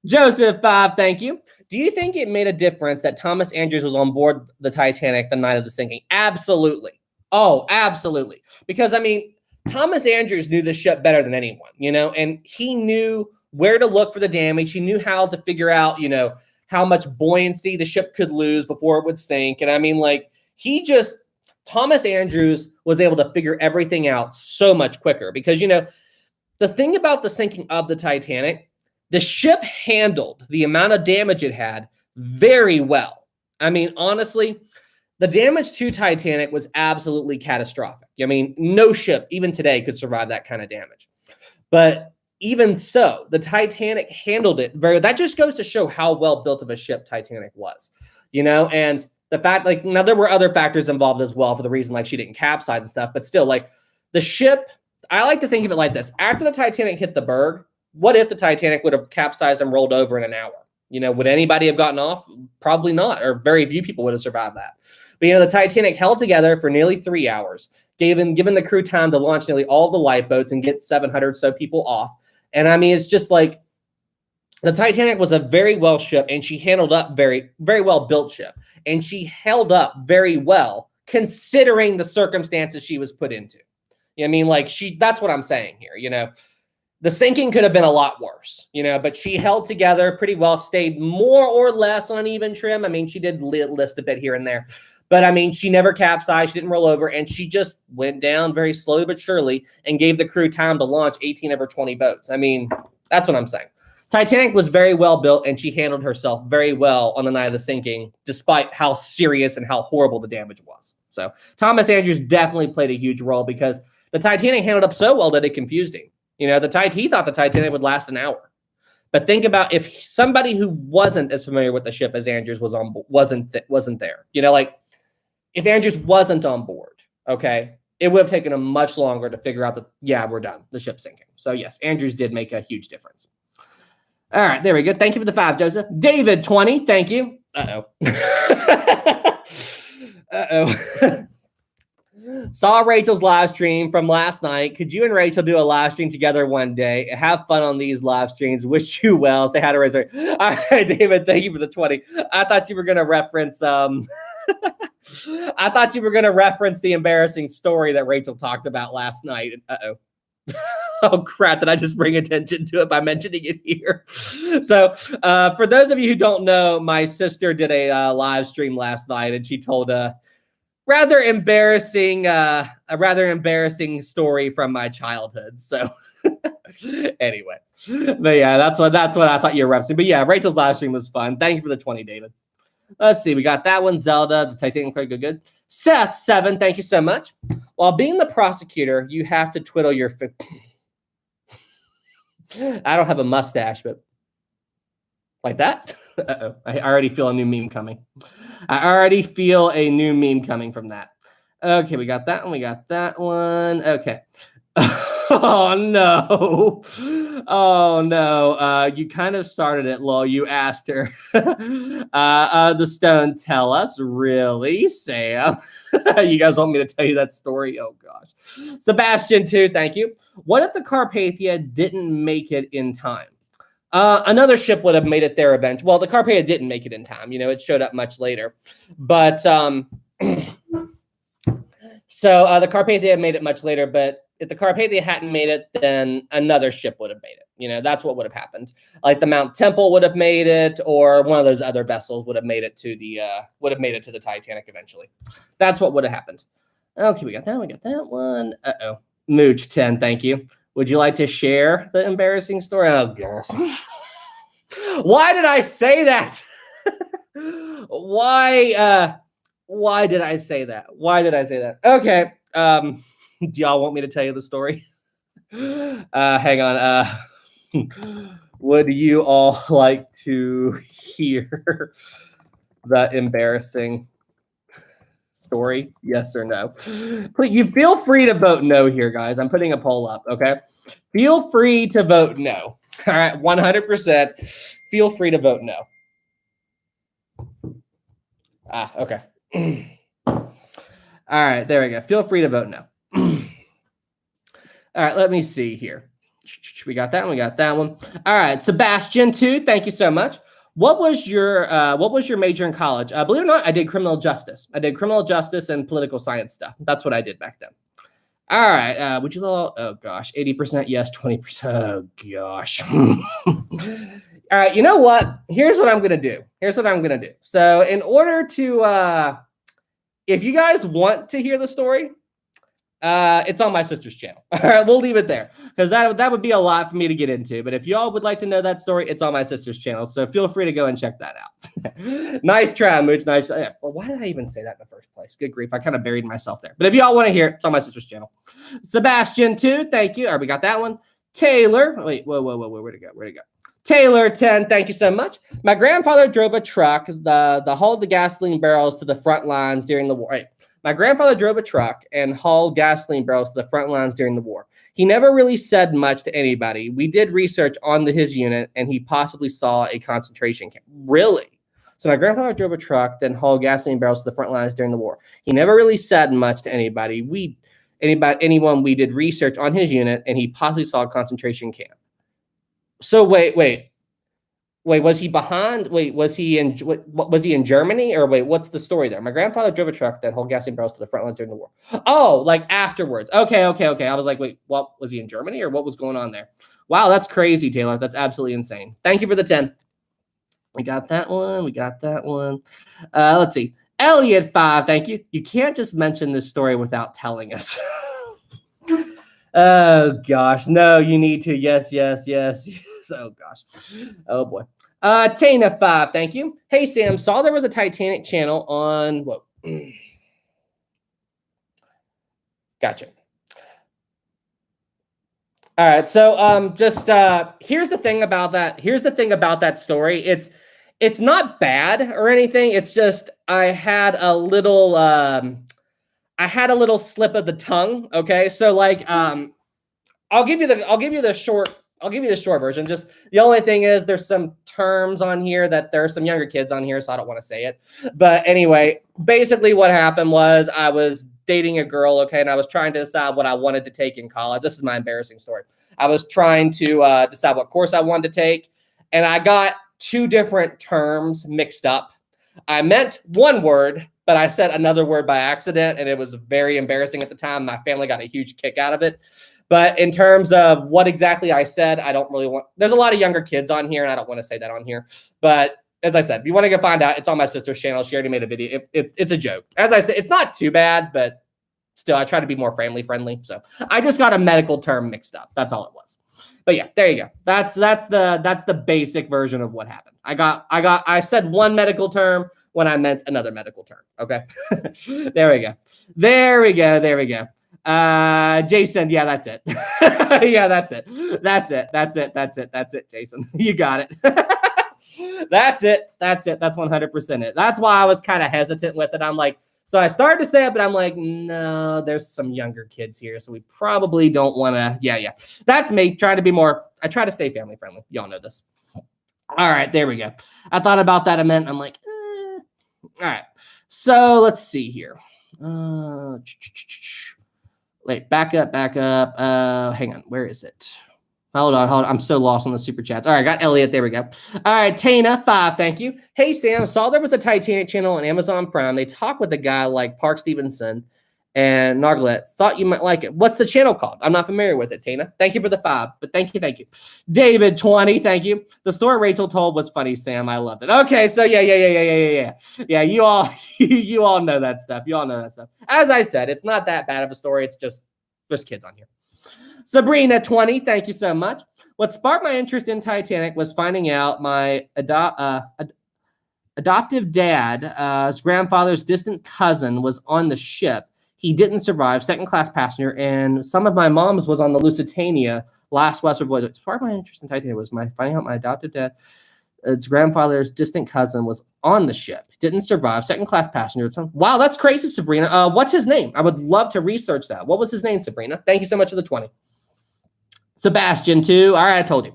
Joseph 5, thank you. Do you think it made a difference that Thomas Andrews was on board the Titanic the night of the sinking? Absolutely. Oh, absolutely. Because, I mean, Thomas Andrews knew the ship better than anyone, and he knew where to look for the damage. He knew how to figure out, how much buoyancy the ship could lose before it would sink. And I mean, like, Thomas Andrews was able to figure everything out so much quicker because, the thing about the sinking of the Titanic, the ship handled the amount of damage it had very well. I mean, honestly, the damage to Titanic was absolutely catastrophic. I mean, no ship, even today, could survive that kind of damage. But even so, the Titanic handled it that just goes to show how well built of a ship Titanic was, and the fact, like, now there were other factors involved as well for the reason, like, she didn't capsize and stuff, but still, like, the ship, I like to think of it like this. After the Titanic hit the berg, what if the Titanic would have capsized and rolled over in an hour? Would anybody have gotten off? Probably not, or very few people would have survived that. But, the Titanic held together for nearly 3 hours, given the crew time to launch nearly all the lifeboats and get 700 so people off. And I mean, it's just like the Titanic was a very well ship, and she handled up very, very well built ship. And she held up very well considering the circumstances she was put into. I mean, like, that's what I'm saying here. The sinking could have been a lot worse, but she held together pretty well, stayed more or less on even trim. I mean, she did list a bit here and there, but I mean, she never capsized, she didn't roll over, and she just went down very slowly but surely and gave the crew time to launch 18 of her 20 boats. I mean, that's what I'm saying. Titanic was very well built, and she handled herself very well on the night of the sinking, despite how serious and how horrible the damage was. So Thomas Andrews definitely played a huge role because the Titanic handled up so well that it confused him. He thought the Titanic would last an hour. But think about if somebody who wasn't as familiar with the ship as Andrews wasn't there. Like, if Andrews wasn't on board, okay, it would have taken him much longer to figure out that, yeah, we're done. The ship's sinking. So, yes, Andrews did make a huge difference. All right, there we go. Thank you for the 5, Joseph. David, 20. Thank you. Uh-oh. Uh-oh. Saw Rachel's live stream from last night. Could you and Rachel do a live stream together one day? Have fun on these live streams. Wish you well. Say hi to Rachel. All right, David, thank you for the 20. I thought you were going to reference the embarrassing story that Rachel talked about last night. Uh-oh. Oh, crap. Did I just bring attention to it by mentioning it here? So for those of you who don't know, my sister did a live stream last night, and she told a rather embarrassing story from my childhood. So anyway, but yeah, that's what I thought you were referencing. But yeah, Rachel's live stream was fun. Thank you for the 20, David. Let's see. We got that one. Zelda, the Titanic, good. Seth, 7. Thank you so much. While being the prosecutor, you have to twiddle your I don't have a mustache, but like that. Uh-oh. I already feel a new meme coming. From that. Okay, we got that one. Okay. Oh, no. You kind of started it, lol. You asked her. The stone, tell us. Really, Sam? You guys want me to tell you that story? Oh, gosh. Sebastian, 2, thank you. What if the Carpathia didn't make it in time? Another ship would have made it there eventually. Well, the Carpathia didn't make it in time. It showed up much later. But so the Carpathia made it much later. But if the Carpathia hadn't made it, then another ship would have made it. That's what would have happened. Like the Mount Temple would have made it, or one of those other vessels would have made it to the Titanic eventually. That's what would have happened. Okay, we got that one. Uh-oh. Mooch, 10, thank you. Would you like to share the embarrassing story? Oh, gosh. Why did I say that? Why did I say that? Okay. Do y'all want me to tell you the story? Hang on. Would you all like to hear the embarrassing story? Yes or no? Please, you feel free to vote no here, guys. I'm putting a poll up, okay? Feel free to vote no. All right, 100%. Feel free to vote no. Okay. All right, there we go. Feel free to vote no. All right, let me see here. We got that one. All right, Sebastian, 2, thank you so much. What was your major in college? Believe it or not, I did criminal justice. I did criminal justice and political science stuff. That's what I did back then. All right. Would you all? Oh gosh, 80% yes, 20%. Oh gosh. All right. You know what? Here's what I'm gonna do. So, in order to, if you guys want to hear the story, it's on my sister's channel. All right, we'll leave it there because that would be a lot for me to get into. But if y'all would like to know that story, it's on my sister's channel. So feel free to go and check that out. Nice try, Mooch. Nice. Well, why did I even say that in the first place? Good grief. I kind of buried myself there. But if y'all want to hear it, it's on my sister's channel. Sebastian 2, thank you. All right, we got that one. Taylor. Wait, whoa. Where'd it go? Taylor 10, thank you so much. My grandfather drove a truck the hauled the gasoline barrels to the front lines during the war. Right. My grandfather drove a truck and hauled gasoline barrels to the front lines during the war. He never really said much to anybody. We did research on his unit, and he possibly saw a concentration camp. Really? So my grandfather drove a truck, then hauled gasoline barrels to the front lines during the war. He never really said much to anybody. Anyone we did research on his unit, and he possibly saw a concentration camp. So wait. Was he behind? Was he in Germany? Or what's the story there? My grandfather drove a truck that hauled gasoline barrels to the front lines during the war. Oh, like afterwards. Okay. I was like, wait, what? Was he in Germany or what was going on there? Wow, that's crazy, Taylor. That's absolutely insane. Thank you for the 10. We got that one. Let's see. Elliot 5, thank you. You can't just mention this story without telling us. Oh, gosh. No, you need to. Yes. Oh, gosh. Oh, boy. Tana 5, thank you. Hey, Sam, saw there was a Titanic channel on... Whoa. Gotcha. All right. So just here's the thing about that story. It's not bad or anything. It's just I had a little slip of the tongue. Okay. So like I'll give you the short version. Just the only thing is there's some terms on here that there are some younger kids on here, so I don't want to say it. But anyway, basically what happened was I was dating a girl, okay, and I was trying to decide what I wanted to take in college. This is my embarrassing story. I was trying to decide what course I wanted to take, and I got two different terms mixed up. I meant one word, but I said another word by accident, and it was very embarrassing at the time. My family got a huge kick out of it. But in terms of what exactly I said, I don't really want... There's a lot of younger kids on here, and I don't want to say that on here. But as I said, if you want to go find out, it's on my sister's channel. She already made a video. It's a joke. As I said, it's not too bad, but still, I try to be more family-friendly. So I just got a medical term mixed up. That's all it was. But yeah, there you go. That's the basic version of what happened. I said one medical term when I meant another medical term. Okay. There we go. Jason, yeah, that's it. Yeah, that's it, Jason. You got it. That's it. That's 100% it. That's why I was kind of hesitant with it. I'm like, so I started to say it, but I'm like, no, there's some younger kids here, so we probably don't want to. Yeah. That's me trying to be more. I try to stay family friendly. Y'all know this. All right, there we go. I thought about that a minute. I'm like, All right. So let's see here. Wait, back up. Hang on. Where is it? Hold on. I'm so lost on the super chats. All right, got Elliot. There we go. All right, Tana 5, thank you. Hey, Sam, saw there was a Titanic channel on Amazon Prime. They talk with a guy like Park Stevenson and Narglet. Thought you might like it. What's the channel called? I'm not familiar with it, Tana. Thank you for the 5, but thank you. David 20, thank you. The story Rachel told was funny, Sam. I loved it. Okay, so yeah. Yeah, you all know that stuff. You all know that stuff. As I said, it's not that bad of a story. It's just kids on here. Sabrina 20, thank you so much. What sparked my interest in Titanic was finding out my adoptive dad's grandfather's distant cousin was on the ship. He didn't survive, second-class passenger, and some of my mom's was on the Lusitania last westward voyage. What sparked my interest in Titanic was finding out my adoptive dad's grandfather's distant cousin was on the ship. Didn't survive, second-class passenger. Wow, that's crazy, Sabrina. What's his name? I would love to research that. What was his name, Sabrina? Thank you so much for the 20. Sebastian 2. All right, I told you.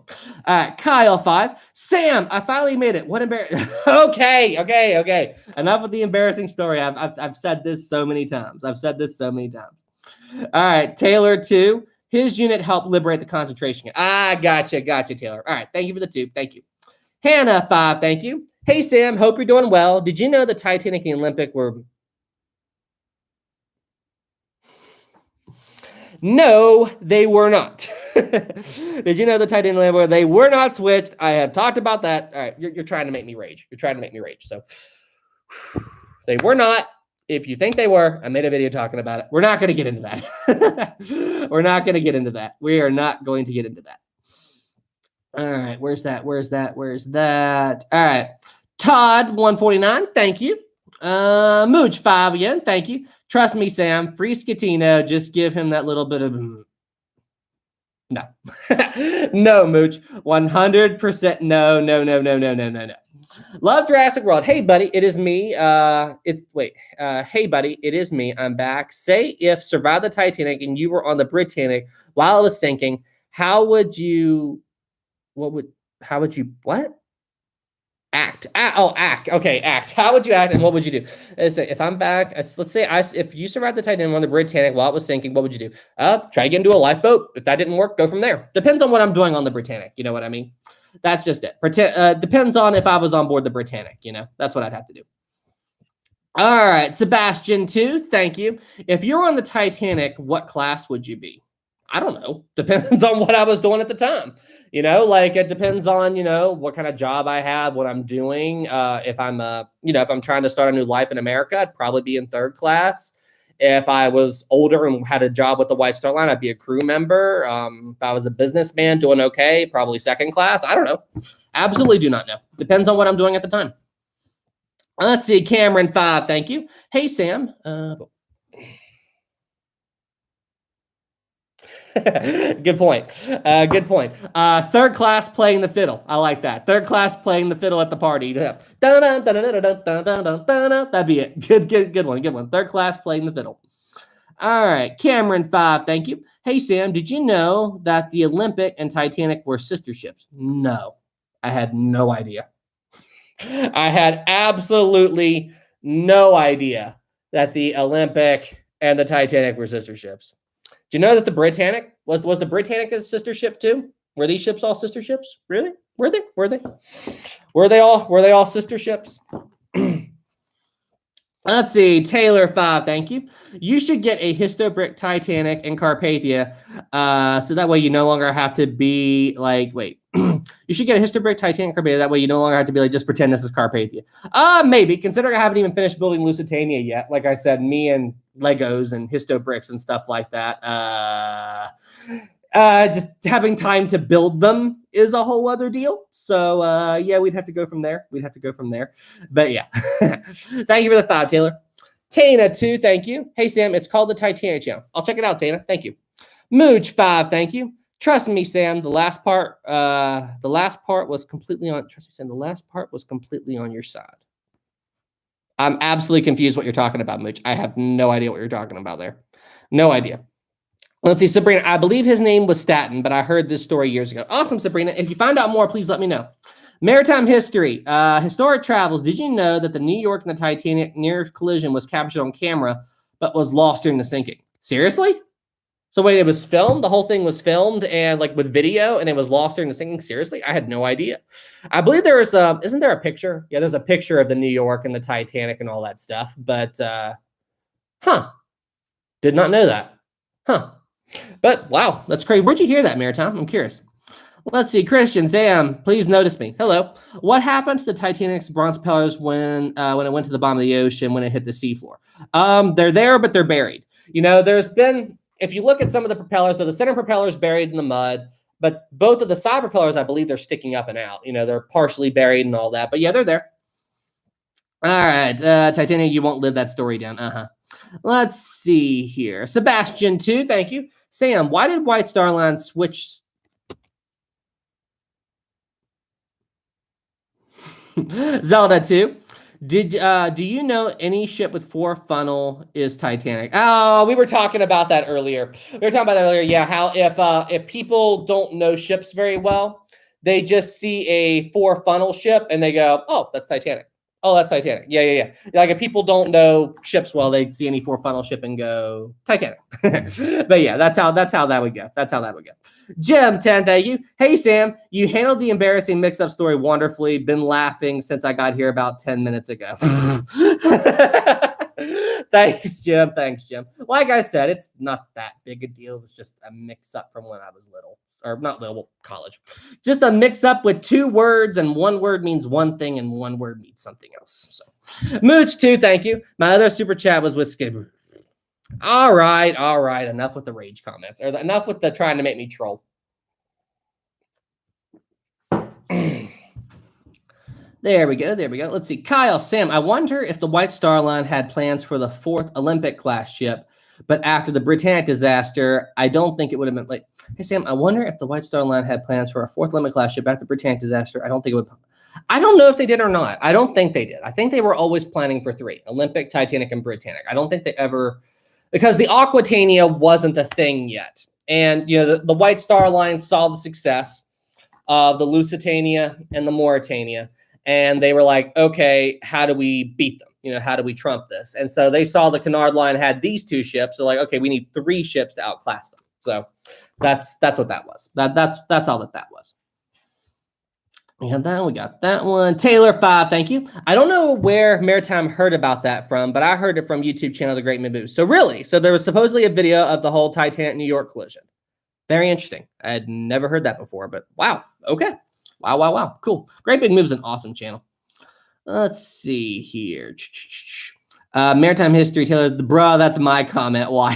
Kyle 5. Sam, I finally made it. What embarrassing. Okay. Enough of the embarrassing story. I've said this so many times. All right, Taylor 2. His unit helped liberate the concentration camp. Gotcha, Taylor. All right, thank you for the 2. Thank you. Hannah, 5, thank you. Hey, Sam, hope you're doing well. Did you know the Titanic and the Olympic were... No, they were not. Did you know the Titanic and the Olympic, they were not switched? I have talked about that. All right, you're trying to make me rage. You're trying to make me rage. So they were not. If you think they were, I made a video talking about it. We're not going to get into that. We're not going to get into that. We are not going to get into that. All right, where's that? Where's that? Where's that? All right, Todd 149, thank you. Mooch 5 again, thank you. Trust me, Sam. Free Scatino. Just give him that little bit of no, no, Mooch. 100% no, no, no, no, no, no, no, no. Love Jurassic World. Hey, buddy, it is me. Hey, buddy, it is me. I'm back. Say if survived the Titanic and you were on the Britannic while it was sinking, how would you? How would you? What? Act. Act. Okay, act. How would you act, and what would you do? If I'm back, let's say if you survived the Titanic on the Britannic while it was sinking, what would you do? Try to get into a lifeboat. If that didn't work, go from there. Depends on what I'm doing on the Britannic. You know what I mean? That's just it. Depends on if I was on board the Britannic. You know, that's what I'd have to do. All right, Sebastian 2, thank you. If you're on the Titanic, what class would you be? I don't know. Depends on what I was doing at the time. You know, like it depends on, you know, what kind of job I have, what I'm doing. If I'm, if I'm trying to start a new life in America, I'd probably be in 3rd class. If I was older and had a job with the White Star Line, I'd be a crew member. If I was a businessman doing okay, probably 2nd class. I don't know. Absolutely do not know. Depends on what I'm doing at the time. Let's see. Cameron 5, thank you. Hey, Sam. Good point. Good point. 3rd class playing the fiddle. I like that. 3rd class playing the fiddle at the party. That'd be it. Good one. Good one. 3rd class playing the fiddle. All right. Cameron 5, thank you. Hey, Sam, did you know that the Olympic and Titanic were sister ships? No, I had no idea. I had absolutely no idea that the Olympic and the Titanic were sister ships. Do you know that the Britannic was the Britannic a sister ship too? Were these ships all sister ships? Really? Were they all sister ships? Let's see. Taylor 5, thank you. You should get a Histobrick Titanic and Carpathia, so that way you no longer have to be like, you should get a Histobrick Titanic Carpathia. That way you no longer have to be like, just pretend this is Carpathia. Maybe, considering I haven't even finished building Lusitania yet. Like I said, me and Legos and Histobricks and stuff like that. Just having time to build them is a whole other deal. So yeah, we'd have to go from there. But yeah, thank you for the 5, Taylor. Tana 2, thank you. Hey, Sam, it's called the Titanic channel. I'll check it out, Tana. Thank you. Mooch 5, thank you. Trust me, Sam, the last part was completely on. Trust me, Sam, the last part was completely on your side. I'm absolutely confused what you're talking about, Mooch. I have no idea what you're talking about there. No idea. Let's see, Sabrina. I believe his name was Staten, but I heard this story years ago. Awesome, Sabrina. If you find out more, please let me know. Maritime history. Historic travels. Did you know that the New York and the Titanic near collision was captured on camera, but was lost during the sinking? Seriously? So wait, it was filmed? The whole thing was filmed and like with video, and it was lost during the sinking? Seriously? I had no idea. I believe there is isn't there a picture? Yeah, there's a picture of the New York and the Titanic and all that stuff. But did not know that. But wow, that's crazy. Where'd you hear that, Maritime? I'm curious. Let's see. Christian, Sam, please notice me. Hello. What happened to the Titanic's bronze propellers when it went to the bottom of the ocean, when it hit the seafloor? They're there, but they're buried. You know, there's been, if you look at some of the propellers, so the center propeller is buried in the mud, but both of the side propellers, I believe, they're sticking up and out. You know, they're partially buried and all that. But yeah, they're there. All right. Titanic, you won't live that story down. Let's see here. Sebastian 2, thank you. Sam, why did White Star Line switch? Zelda 2. Do you know any ship with 4 funnel is Titanic? Oh, we were talking about that earlier. Yeah, how if people don't know ships very well, they just see a 4 funnel ship and they go, "Oh, that's Titanic." Oh, that's Titanic. Yeah. Like if people don't know ships well, they see any 4 funnel ship and go Titanic. But yeah, that's how that would go. That's how that would go. Jim 10, thank you. Hey Sam, you handled the embarrassing mix-up story wonderfully. Been laughing since I got here about 10 minutes ago. Thanks, Jim. Like I said, it's not that big a deal. It was just a mix-up from when I was little. Or not little, college. Just a mix-up with 2 words, and 1 word means one thing, and 1 word means something else. So, Mooch 2, thank you. My other super chat was with Skibber. All right. Enough with the rage comments, or enough with the trying to make me troll. There we go. Let's see. Kyle, Sam, I wonder if the White Star Line had plans for the 4th Olympic class ship, but after the Britannic disaster, I don't think it would have been like, hey, Sam, I wonder if the White Star Line had plans for a 4th Olympic class ship after the Britannic disaster. I don't think it would. I don't know if they did or not. I don't think they did. I think they were always planning for 3, Olympic, Titanic, and Britannic. I don't think they ever, because the Aquitania wasn't a thing yet. And, the White Star Line saw the success of the Lusitania and the Mauretania. And they were like, okay, how do we beat them? How do we trump this? And so they saw the Cunard Line had these 2 ships. They're like, okay, we need 3 ships to outclass them. So that's what that was. That's all that was. We got that one. Taylor 5, thank you. I don't know where Maritime heard about that from, but I heard it from YouTube channel The Great Maboose. So there was supposedly a video of the whole Titanic New York collision. Very interesting. I had never heard that before, but wow. Okay. Wow. Cool. Great Big Move's an awesome channel. Let's see here. Maritime history, Taylor. Bro, that's my comment. Why?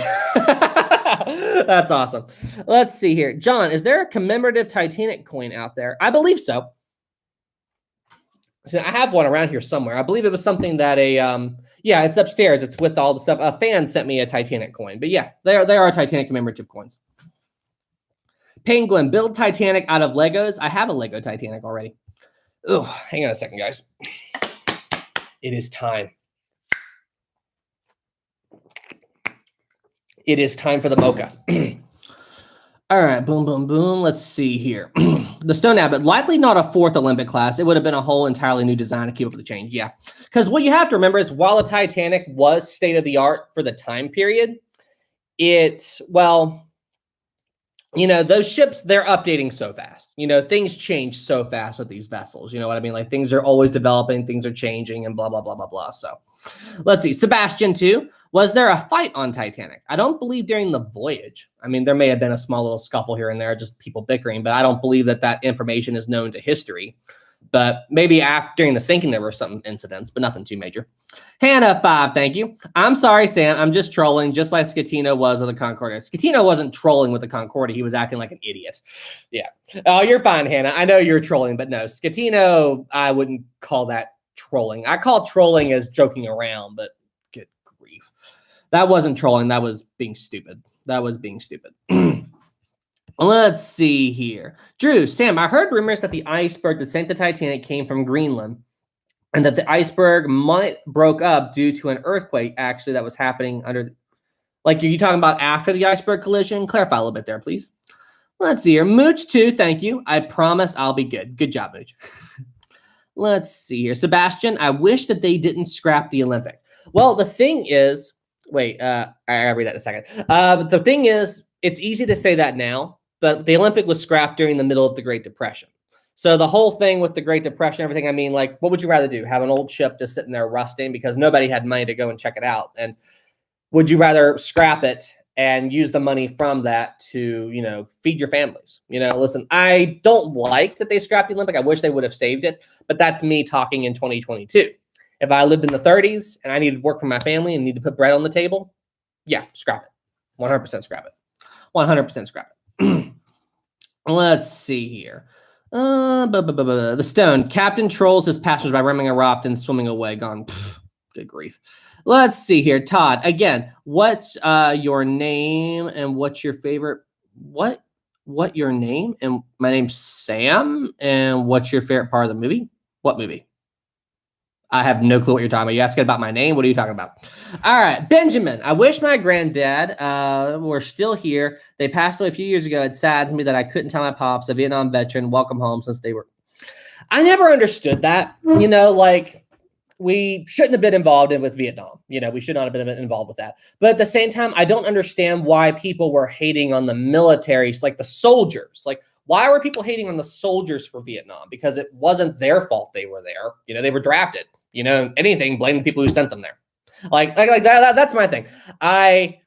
That's awesome. Let's see here. John, is there a commemorative Titanic coin out there? I believe so. So I have one around here somewhere. I believe it was something that it's upstairs. It's with all the stuff. A fan sent me a Titanic coin. But yeah, they are Titanic commemorative coins. Penguin, build Titanic out of Legos. I have a Lego Titanic already. Oh, hang on a second, guys. It is time. It is time for the mocha. All right, boom. Let's see here. The Stone Abbot, likely not a 4th Olympic class. It would have been a whole entirely new design to keep up with the change. Yeah, because what you have to remember is while the Titanic was state of the art for the time period, those ships, they're updating so fast. Things change so fast with these vessels. You know what I mean? Like things are always developing, things are changing, and blah, blah, blah, blah, blah. So let's see. Sebastian 2, was there a fight on Titanic? I don't believe during the voyage. I mean, there may have been a small little scuffle here and there, just people bickering, but I don't believe that information is known to history. But maybe during the sinking, there were some incidents, but nothing too major. Hannah 5, thank you. I'm sorry, Sam. I'm just trolling, just like Scatino was with the Concordia. Scatino wasn't trolling with the Concordia. He was acting like an idiot. Yeah. Oh, you're fine, Hannah. I know you're trolling, but no. Scatino, I wouldn't call that trolling. I call trolling as joking around, but good grief. That wasn't trolling. That was being stupid. Let's see here. Drew, Sam, I heard rumors that the iceberg that sank the Titanic came from Greenland and that the iceberg broke up due to an earthquake actually that was happening under. Like, are you talking about after the iceberg collision? Clarify a little bit there, please. Let's see here. Mooch 2, thank you. I promise I'll be good. Good job, Mooch. Let's see here. Sebastian, I wish that they didn't scrap the Olympic. Well, the thing is, I'll read that in a second. But the thing is, it's easy to say that now, but the Olympic was scrapped during the middle of the Great Depression. So the whole thing with the Great Depression, everything, I mean, like, what would you rather do? Have an old ship just sitting there rusting because nobody had money to go and check it out? And would you rather scrap it and use the money from that to, feed your families? Listen, I don't like that they scrapped the Olympic. I wish they would have saved it, but that's me talking in 2022. If I lived in the 30s and I needed work for my family and need to put bread on the table, yeah, scrap it. 100% scrap it. 100% scrap it. Let's see here. The Stone. Captain trolls his passengers by running a raft and swimming away. Gone. Good grief. Let's see here. Todd, again, what's your name and what's your favorite? What your name? And my name's Sam. And what's your favorite part of the movie? What movie? I have no clue what you're talking about. You asking about my name? What are you talking about? All right, Benjamin. I wish my granddad were still here. They passed away a few years ago. It saddens me that I couldn't tell my pops, a Vietnam veteran, welcome home since they were. I never understood that. we shouldn't have been involved with Vietnam. We should not have been involved with that. But at the same time, I don't understand why people were hating on the militaries, like the soldiers. Like, why were people hating on the soldiers for Vietnam? Because it wasn't their fault they were there. They were drafted. Anything, blame the people who sent them there. Like that. That's my thing. I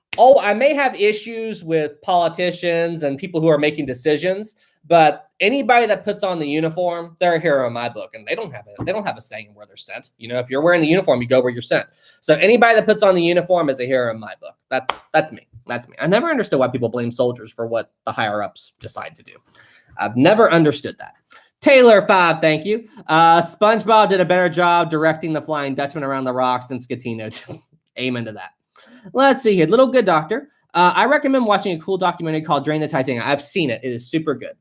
may have issues with politicians and people who are making decisions, but anybody that puts on the uniform, they're a hero in my book, and they don't have a say in where they're sent. If you're wearing the uniform, you go where you're sent. So anybody that puts on the uniform is a hero in my book. That's me. That's me. I never understood why people blame soldiers for what the higher ups decide to do. I've never understood that. Taylor 5, thank you. SpongeBob did a better job directing the Flying Dutchman around the rocks than Scatino did. Amen to that. Let's see here. Little Good Doctor. I recommend watching a cool documentary called Drain the Titanic. I've seen it. It is super good.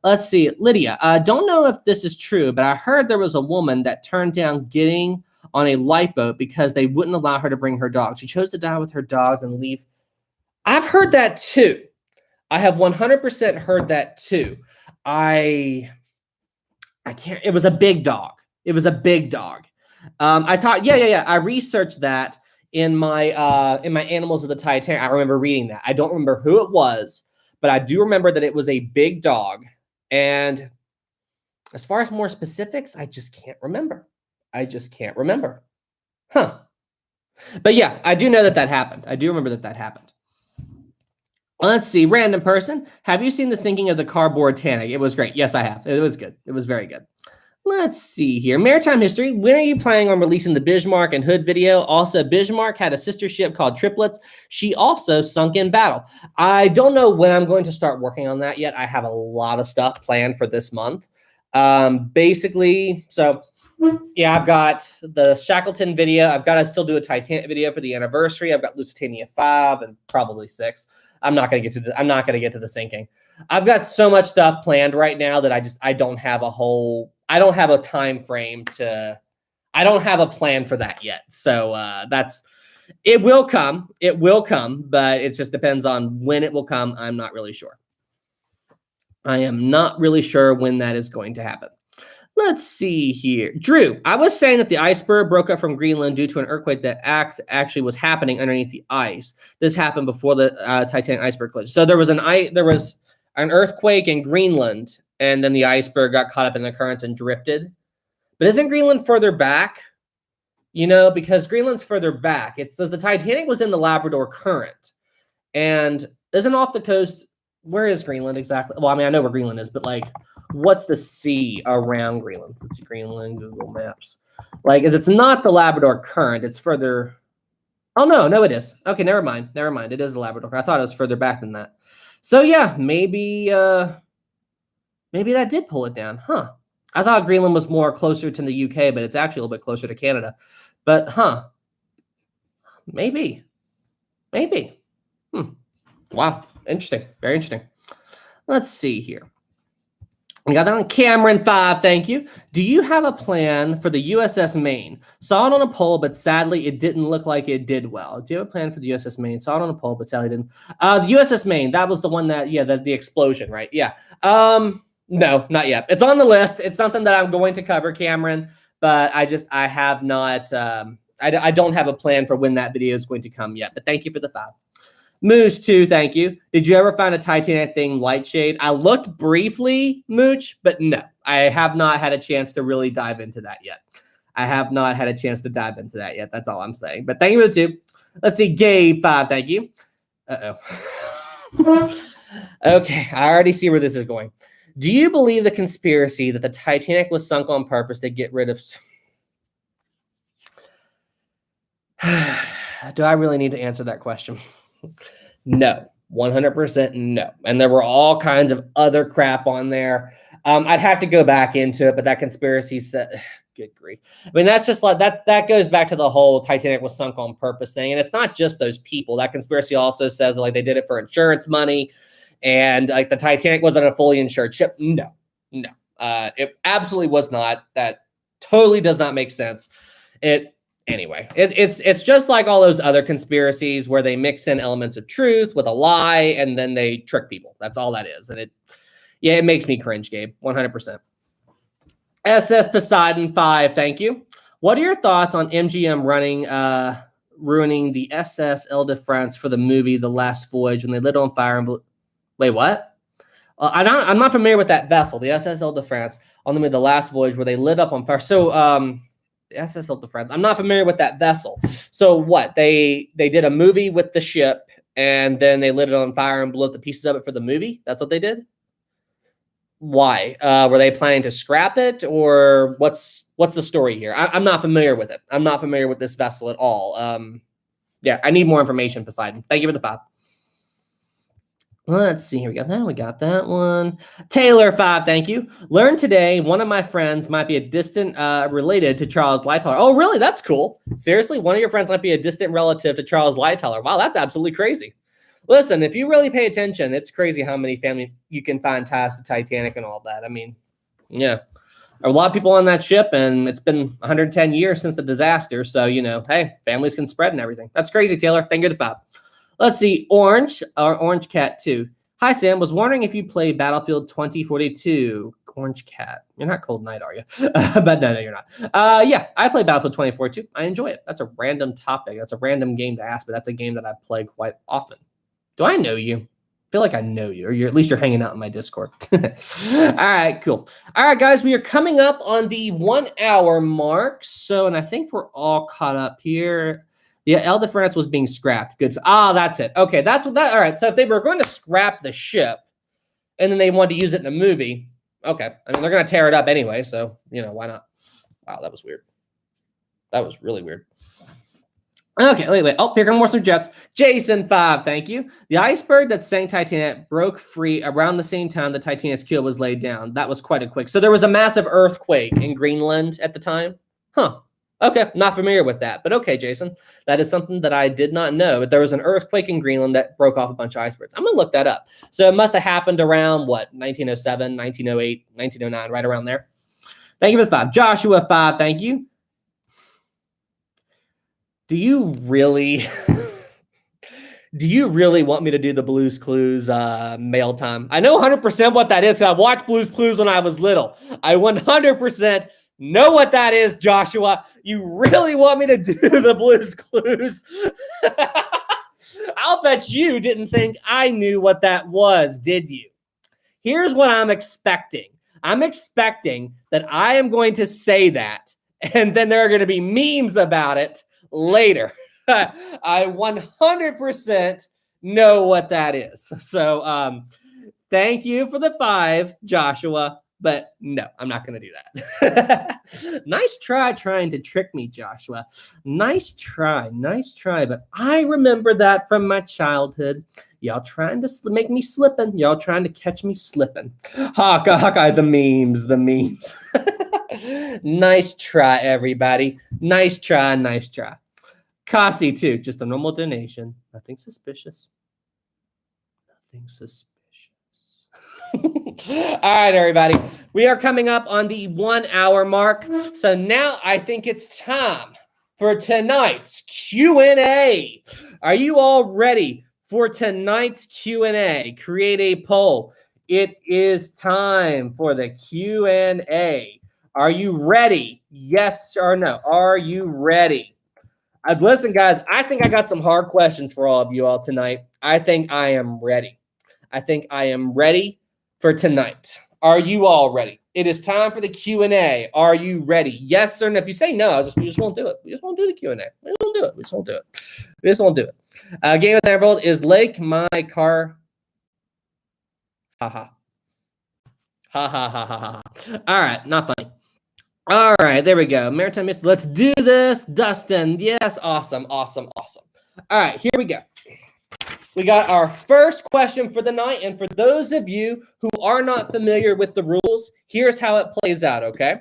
Let's see. Lydia, don't know if this is true, but I heard there was a woman that turned down getting on a lifeboat because they wouldn't allow her to bring her dog. She chose to die with her dog and leave. I've heard that too. I have 100% heard that too. I can't. It was a big dog. It was a big dog. I researched that in my Animals of the Titanic. I remember reading that. I don't remember who it was, but I do remember that it was a big dog. And as far as more specifics, I just can't remember. Huh. But yeah, I do know that happened. I do remember that happened. Let's see. Random person. Have you seen The Sinking of the Cardboard Titanic? It was great. Yes, I have. It was good. It was very good. Let's see here. Maritime history. When are you planning on releasing the Bismarck and Hood video? Also, Bismarck had a sister ship called Triplets. She also sunk in battle. I don't know when I'm going to start working on that yet. I have a lot of stuff planned for this month. Basically, so yeah, I've got the Shackleton video. I've got to still do a Titanic video for the anniversary. I've got Lusitania 5 and probably 6. I'm not going to get to the sinking. I've got so much stuff planned right now that I don't have a time frame I don't have a plan for that yet. So it will come, but it just depends on when it will come. I'm not really sure. I am not really sure when that is going to happen. Let's see here. Drew, I was saying that the iceberg broke up from Greenland due to an earthquake that actually was happening underneath the ice. This happened before the Titanic iceberg collision. So there was an earthquake in Greenland, and then the iceberg got caught up in the currents and drifted. But isn't Greenland further back? Because Greenland's further back. It says the Titanic was in the Labrador Current, and isn't off the coast. Where is Greenland exactly? Well, I know where Greenland is, but what's the sea around Greenland? Let's see, Greenland, Google Maps. It's not the Labrador Current. It's further. Oh, no, it is. Okay, never mind. It is the Labrador Current. I thought it was further back than that. So yeah, maybe that did pull it down, huh? I thought Greenland was more closer to the UK, but it's actually a little bit closer to Canada. But maybe. Wow, interesting, very interesting. Let's see here. We got that on Cameron 5, thank you. Do you have a plan for the USS Maine? Saw it on a poll, but sadly it didn't look like it did well. Do you have a plan for the USS Maine? Saw it on a poll, but sadly didn't. The USS Maine, that was the one that, the explosion, right? Yeah. No, not yet. It's on the list. It's something that I'm going to cover, Cameron, but I have not, I don't have a plan for when that video is going to come yet, but thank you for the 5. Moose 2, thank you. Did you ever find a Titanic thing light shade? I looked briefly, Mooch, but no, I have not had a chance to really dive into that yet. That's all I'm saying. But thank you for the 2. Let's see, Gabe 5, thank you. Okay, I already see where this is going. Do you believe the conspiracy that the Titanic was sunk on purpose to get rid of... Do I really need to answer that question? No, 100% no. And there were all kinds of other crap on there. I'd have to go back into it, but that conspiracy said, good grief. I mean, that's just like that goes back to the whole Titanic was sunk on purpose thing. And it's not just those people. That conspiracy also says that, they did it for insurance money and the Titanic wasn't a fully insured ship. No. It absolutely was not. That totally does not make sense. Anyway, it's just like all those other conspiracies where they mix in elements of truth with a lie and then they trick people. That's all that is. And it makes me cringe, Gabe, 100%. SS Poseidon 5, thank you. What are your thoughts on MGM ruining the SS Ile de France for the movie The Last Voyage when they lit on fire and wait, what? I'm not familiar with that vessel, the SS Ile de France, on the movie The Last Voyage where they lit up on fire. So the SS Ile de France. I'm not familiar with that vessel. So what? They did a movie with the ship and then they lit it on fire and blew up the pieces of it for the movie. That's what they did. Why? Were they planning to scrap it, or what's the story here? I'm not familiar with it. I'm not familiar with this vessel at all. Yeah, I need more information, Poseidon. Thank you for the 5. Let's see. Here we got that. We got that one. Taylor 5. Thank you. Learned today one of my friends might be a distant related to Charles Lightoller. Oh, really? That's cool. Seriously, one of your friends might be a distant relative to Charles Lightoller. Wow, that's absolutely crazy. Listen, if you really pay attention, it's crazy how many family you can find ties to Titanic and all that. I mean, yeah, a lot of people on that ship, and it's been 110 years since the disaster. So, hey, families can spread and everything. That's crazy, Taylor. Thank you to 5. Let's see. Orange Cat 2. Hi, Sam. Was wondering if you played Battlefield 2042. Orange Cat. You're not Cold Knight, are you? But no, you're not. Yeah, I play Battlefield 2042. I enjoy it. That's a random topic. That's a random game to ask, but that's a game that I play quite often. Do I know you? I feel like I know you, or at least you're hanging out in my Discord. All right, cool. All right, guys, we are coming up on the 1 hour mark. So, and I think we're all caught up here. The Ile de France was being scrapped. Good. That's it. Okay, that's what that. All right. So if they were going to scrap the ship, and then they wanted to use it in a movie, okay. I mean, they're going to tear it up anyway. So why not? Wow, that was weird. That was really weird. Okay, wait. Oh, here come more jets. Jason 5, thank you. The iceberg that sank Titanic broke free around the same time the Titanic's keel was laid down. That was quite a quick. So there was a massive earthquake in Greenland at the time? Huh. Okay, not familiar with that. But okay, Jason, that is something that I did not know. But there was an earthquake in Greenland that broke off a bunch of icebergs. I'm going to look that up. So it must have happened around, 1907, 1908, 1909, right around there. Thank you for the 5. Joshua 5, thank you. Do you really want me to do the Blue's Clues mail time? I know 100% what that is because I watched Blue's Clues when I was little. I 100% know what that is, Joshua. You really want me to do the Blue's Clues? I'll bet you didn't think I knew what that was, did you? Here's what I'm expecting. I'm expecting that I am going to say that, and then there are going to be memes about it later. I 100% know what that is. So thank you for the 5, Joshua, but no, I'm not going to do that. Nice try trying to trick me, Joshua. Nice try, but I remember that from my childhood. Y'all trying to make me slipping. Y'all trying to catch me slipping. Hawkeye, the memes. Nice try, everybody. Nice try. Kasi, too. Just a normal donation. Nothing suspicious. All right, everybody. We are coming up on the 1 hour mark. So now I think it's time for tonight's Q&A. Are you all ready for tonight's Q&A? Create a poll. It is time for the Q&A. Are you ready? Yes or no? Are you ready? Listen, guys, I think I got some hard questions for all of you all tonight. I think I am ready. For tonight. Are you all ready? It is time for the Q&A. Are you ready? Yes or no? If you say no, we just won't do it. We just won't do the Q&A. We just won't do it. Game of the Emerald is Lake My Car. Ha. All right, not funny. All right, there we go. Maritime Mystery. Let's do this, Dustin. Yes, awesome. All right, here we go. We got our first question for the night, and for those of you who are not familiar with the rules, here's how it plays out, okay?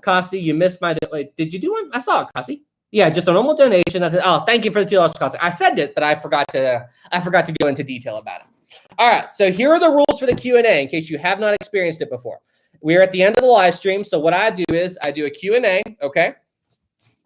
Kasi, you missed my... Wait, did you do one? I saw it, Kasi. Yeah, just a normal donation. Oh, thank you for the $2, Kasi. I said it, but I forgot to go into detail about it. All right, so here are the rules for the Q&A in case you have not experienced it before. We're at the end of the live stream, so what I do is I do a Q&A, okay?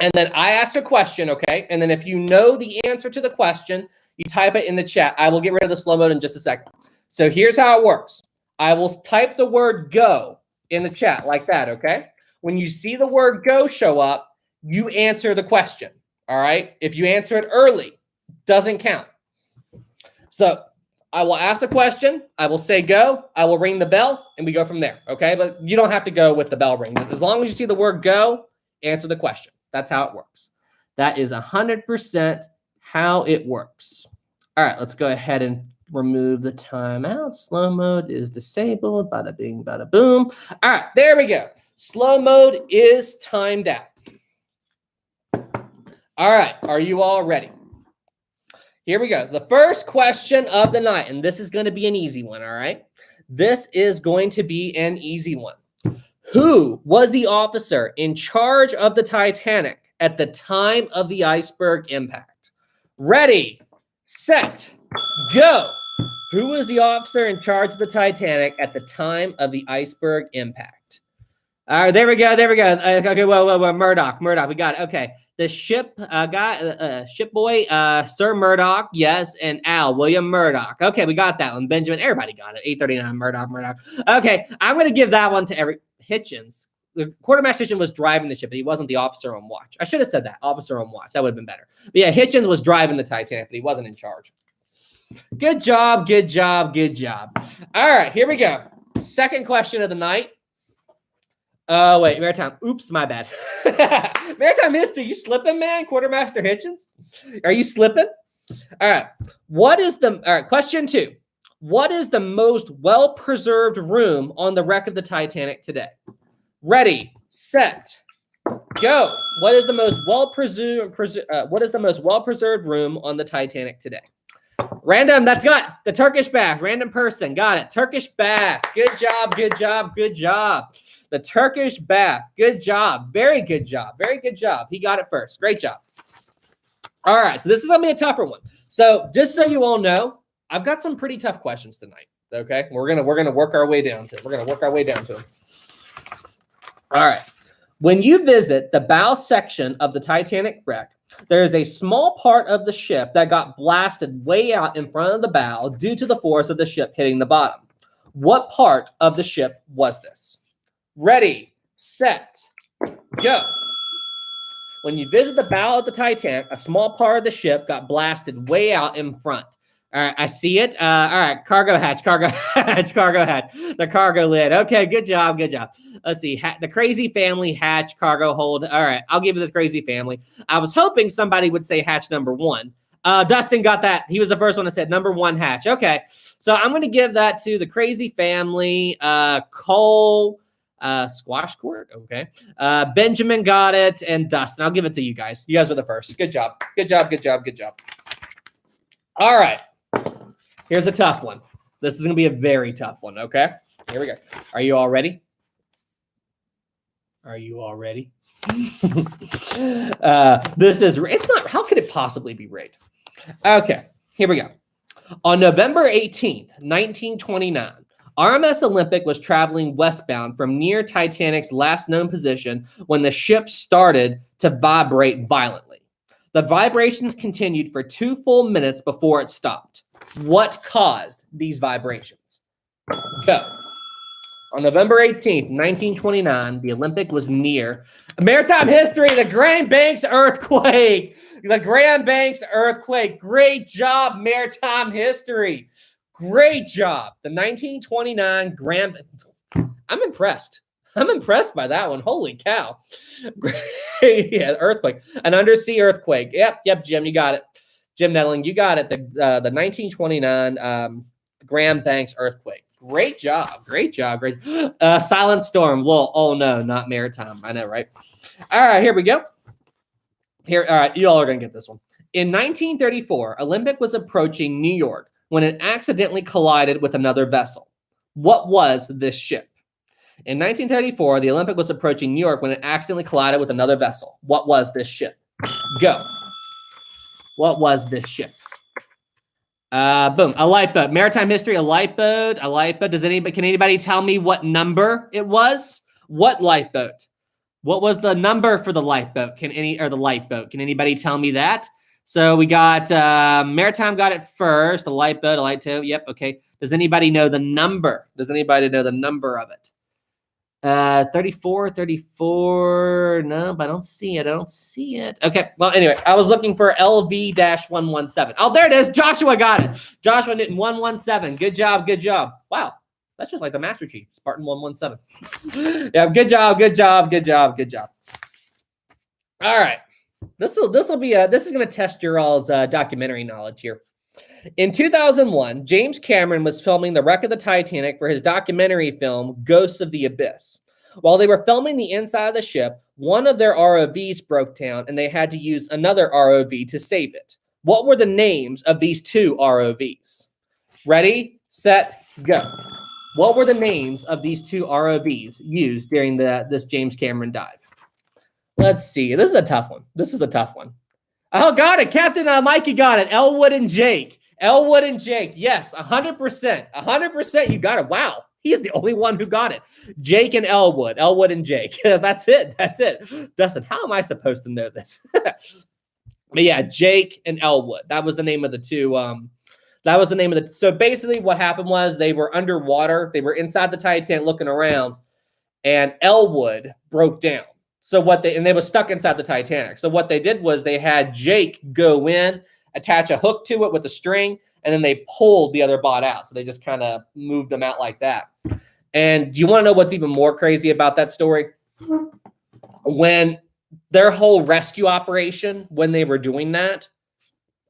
And then I ask a question, okay? And then if you know the answer to the question, you type it in the chat. I will get rid of the slow mode in just a second. So here's how it works. I will type the word go in the chat like that, okay? when you see the word go show up, you answer the question. All right. If you answer it early, doesn't count. So I will ask a question. I will say go. I will ring the bell and we go from there. Okay. But you don't have to go with the bell ring. As long as you see the word go, answer the question. That's how it works. That is 100% how it works. All right. Let's go ahead and remove the timeout. Slow mode is disabled. Bada bing, bada boom. All right. There we go. Slow mode is timed out. All right. Are you all ready? Here we go. The first question of the night, and this is going to be an easy one, all right? This is going to be an easy one. Who was the officer in charge of the Titanic at the time of the iceberg impact? Ready, set, go. Who was the officer in charge of the Titanic at the time of the iceberg impact? All right, there we go. Okay, whoa, Murdoch, we got it. Okay. The ship guy, ship boy, Sir Murdoch, yes, and William Murdoch. Okay, we got that one. Benjamin, everybody got it. 839, Murdoch. Okay, I'm going to give that one to Hitchens. The quartermaster Hitchens was driving the ship, but he wasn't the officer on watch. I should have said that, officer on watch. That would have been better. But yeah, Hitchens was driving the Titanic, but he wasn't in charge. Good job. All right, here we go. Second question of the night. Oh, wait, Maritime. Oops, my bad. Maritime history, you slipping, man? Quartermaster Hitchens? Are you slipping? All right. All right, question 2. What is the most well-preserved room on the wreck of the Titanic today? Ready, set, go. What is the most well-preserved room on the Titanic today? Random, that's got the Turkish bath. Random person, got it. Turkish bath. Good job. The Turkish bath. Good job. Very good job. He got it first. Great job. All right, so this is going to be a tougher one. So just so you all know, I've got some pretty tough questions tonight. Okay, we're gonna work our way down to them. All right. When you visit the bow section of the Titanic wreck, there is a small part of the ship that got blasted way out in front of the bow due to the force of the ship hitting the bottom. What part of the ship was this? Ready, set, go. When you visit the bow of the Titanic, a small part of the ship got blasted way out in front. All right, I see it. All right, cargo hatch. The cargo lid. Okay, good job. Let's see. The Crazy Family hatch, cargo hold. All right, I'll give it the Crazy Family. I was hoping somebody would say hatch number 1. Dustin got that. He was the first one that said number 1 hatch. Okay, so I'm going to give that to the Crazy Family. Cole, Squash Court. Okay, Benjamin got it, and Dustin. I'll give it to you guys. You guys were the first. Good job. All right. Here's a tough one. This is going to be a very tough one, okay? Here we go. Are you all ready? It's not, how could it possibly be rigged? Okay, here we go. On November 18th, 1929, RMS Olympic was traveling westbound from near Titanic's last known position when the ship started to vibrate violently. The vibrations continued for 2 full minutes before it stopped. What caused these vibrations? Go. On November 18th, 1929, the Olympic was near maritime history, the Grand Banks earthquake. Great job, maritime history. Great job. The 1929 Grand. I'm impressed by that one. Holy cow. Yeah, earthquake. An undersea earthquake. Yep, Jim, you got it. Jim Nettling, you got it. The 1929 Grand Banks earthquake. Great job. Silent storm. Well, oh no, not maritime. I know, right? All right, here we go. All right, you all are going to get this one. In 1934, Olympic was approaching New York when it accidentally collided with another vessel. What was this ship? In 1934, the Olympic was approaching New York when it accidentally collided with another vessel. What was this ship? Go. What was this ship? Boom. A light boat. Maritime history, a light boat. Can anybody tell me what number it was? What light boat? What was the number for the light boat? Can anybody tell me that? So we got Maritime got it first. A light boat, a light tow. Yep. Okay. Does anybody know the number? Of it? 34. No, but I don't see it. Okay. Well, anyway, I was looking for LV-117. Oh, there it is. Joshua got it. Joshua Newton 117. Good job. Wow. That's just like the Master Chief, Spartan 117. Yeah, good job. All right. This is going to test your all's documentary knowledge here. In 2001, James Cameron was filming the wreck of the Titanic for his documentary film, Ghosts of the Abyss. While they were filming the inside of the ship, one of their ROVs broke down and they had to use another ROV to save it. What were the names of these two ROVs? Ready, set, go. What were the names of these two ROVs used during this James Cameron dive? Let's see. This is a tough one. Oh, got it. Captain Mikey got it. Elwood and Jake. Yes, 100%. You got it. Wow. He's the only one who got it. Jake and Elwood and Jake. That's it. Dustin, how am I supposed to know this? But yeah, Jake and Elwood. That was the name of the two. So basically what happened was they were underwater. They were inside the Titanic looking around, and Elwood broke down. And they were stuck inside the Titanic. So what they did was they had Jake go in, attach a hook to it with a string, and then they pulled the other bot out. So they just kind of moved them out like that. And do you want to know what's even more crazy about that story? When their whole rescue operation, when they were doing that,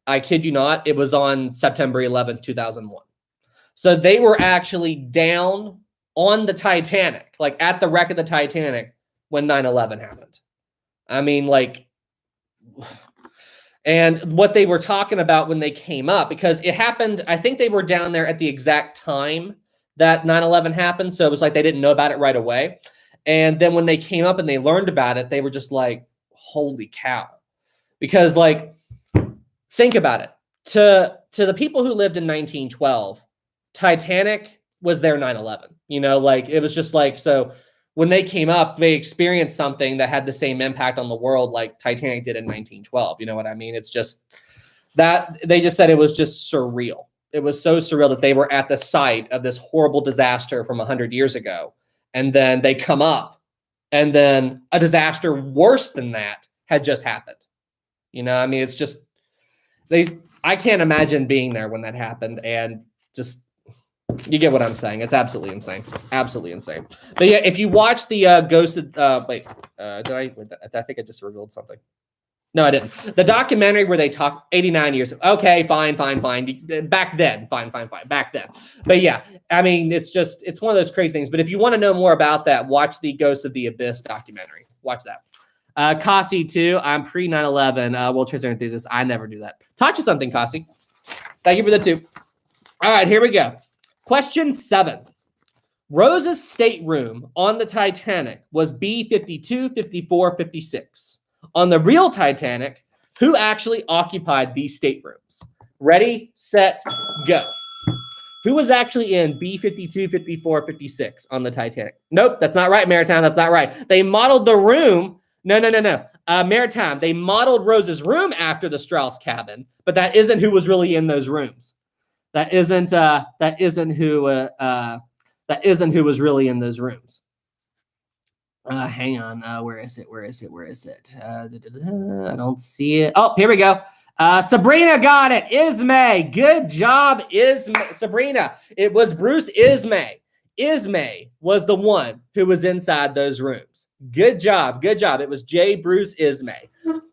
I kid you not, it was on September 11th, 2001. So they were actually down on the Titanic, like at the wreck of the Titanic when 9/11 happened. I mean, like, and what they were talking about when they came up, because it happened, I think they were down there at the exact time that 9/11 happened. So it was like they didn't know about it right away. And then when they came up and they learned about it, they were just like, holy cow. Because, like, think about it. To the people who lived in 1912, Titanic was their 9/11. You know, like, it was just like, so when they came up, they experienced something that had the same impact on the world like Titanic did in 1912. You know what I mean? It's just that they just said it was just surreal. It was so surreal that they were at the site of this horrible disaster from 100 years ago. And then they come up, and then a disaster worse than that had just happened. You know, I mean, it's just, I can't imagine being there when that happened, and just, you get what I'm saying. It's absolutely insane. But yeah, if you watch the Ghost of, I think I just revealed something. No, I didn't. The documentary where they talk 89 years. Okay, fine. Back then, fine. Back then. But yeah, I mean, it's one of those crazy things. But if you want to know more about that, watch the Ghost of the Abyss documentary. Watch that. Kasi too. I'm pre 9/11. World Trade Center enthusiast. I never do that. Taught you something, Kasi. Thank you for the 2. All right, here we go. Question 7. Rose's stateroom on the Titanic was B52, 54, 56. On the real Titanic, who actually occupied these staterooms? Ready, set, go. Who was actually in B52, 54, 56 on the Titanic? Nope, that's not right, Maritime. That's not right. They modeled the room. No. Maritime, they modeled Rose's room after the Strauss cabin, but that isn't who was really in those rooms. That isn't who was really in those rooms. Hang on. Where is it? I don't see it. Oh, here we go. Sabrina got it. Ismay. Good job, Sabrina. It was Bruce Ismay. Ismay was the one who was inside those rooms. Good job. It was J. Bruce Ismay.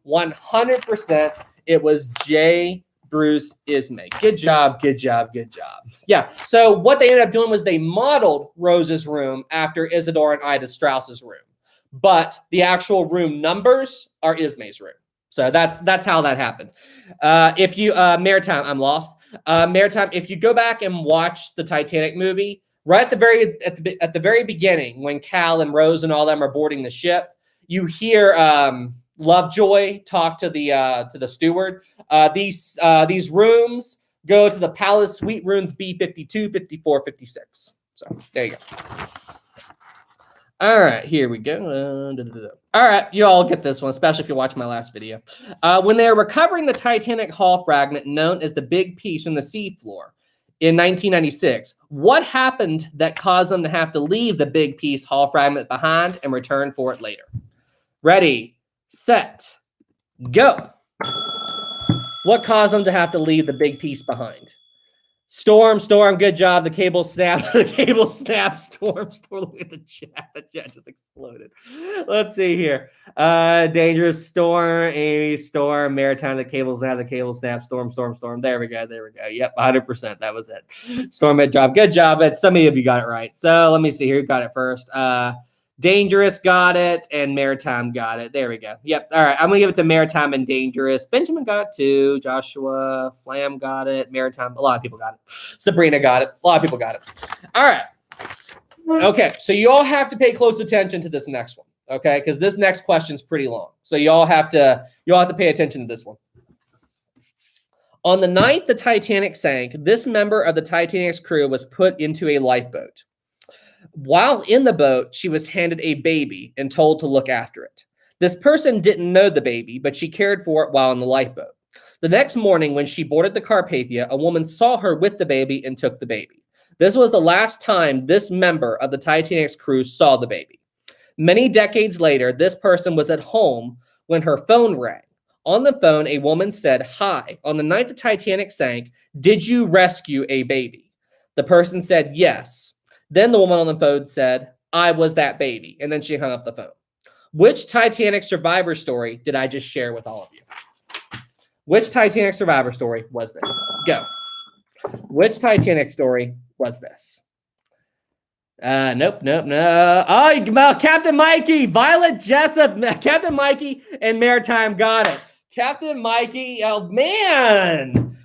100%. It was J. Bruce Ismay. Good job. Yeah. So what they ended up doing was they modeled Rose's room after Isidore and Ida Strauss's room, but the actual room numbers are Ismay's room. So that's how that happened. If you Maritime, I'm lost. Maritime, if you go back and watch the Titanic movie, right at the very beginning, when Cal and Rose and all them are boarding the ship, you hear Lovejoy talk to the steward. These rooms go to the Palace Suite rooms B52, 54, 56. So there you go. All right, here we go. All right, you all get this one, especially if you watch my last video. When they are recovering the Titanic hull fragment known as the big piece on the seafloor, in 1996. What happened that caused them to have to leave the big piece Hall fragment behind and return for it later? Ready, set, go. What caused them to have to leave the big piece behind? Storm, good job. The cable snapped. The cable snapped. Storm. Look at the chat. The chat just exploded. Let's see here. Dangerous, storm, Amy, storm, maritime, the cable snap, storm. There we go. Yep, 100%. That was it. Storm had dropped. Good job. But some of you got it right. So let me see here. Who got it first? Dangerous got it, and Maritime got it. There we go. Yep. All right. I'm going to give it to Maritime and Dangerous. Benjamin got it too. Joshua, Flam got it. Maritime. A lot of people got it. Sabrina got it. A lot of people got it. All right. Okay. So you all have to pay close attention to this next one. Okay. Because this next question is pretty long. So you all have to pay attention to this one. On the night the Titanic sank, this member of the Titanic's crew was put into a lifeboat. While in the boat, she was handed a baby and told to look after it. This person didn't know the baby, but she cared for it while in the lifeboat. The next morning, when she boarded the Carpathia, a woman saw her with the baby and took the baby. This was the last time this member of the Titanic's crew saw the baby. Many decades later, this person was at home when her phone rang. On the phone, a woman said, "Hi, on the night the Titanic sank, did you rescue a baby?" The person said, "Yes." Then the woman on the phone said, "I was that baby." And then she hung up the phone. Which Titanic survivor story did I just share with all of you? Which Titanic survivor story was this? Go. Which Titanic story was this? Nope. Oh, Captain Mikey, Violet Jessup, Captain Mikey and Maritime got it. Captain Mikey, oh man.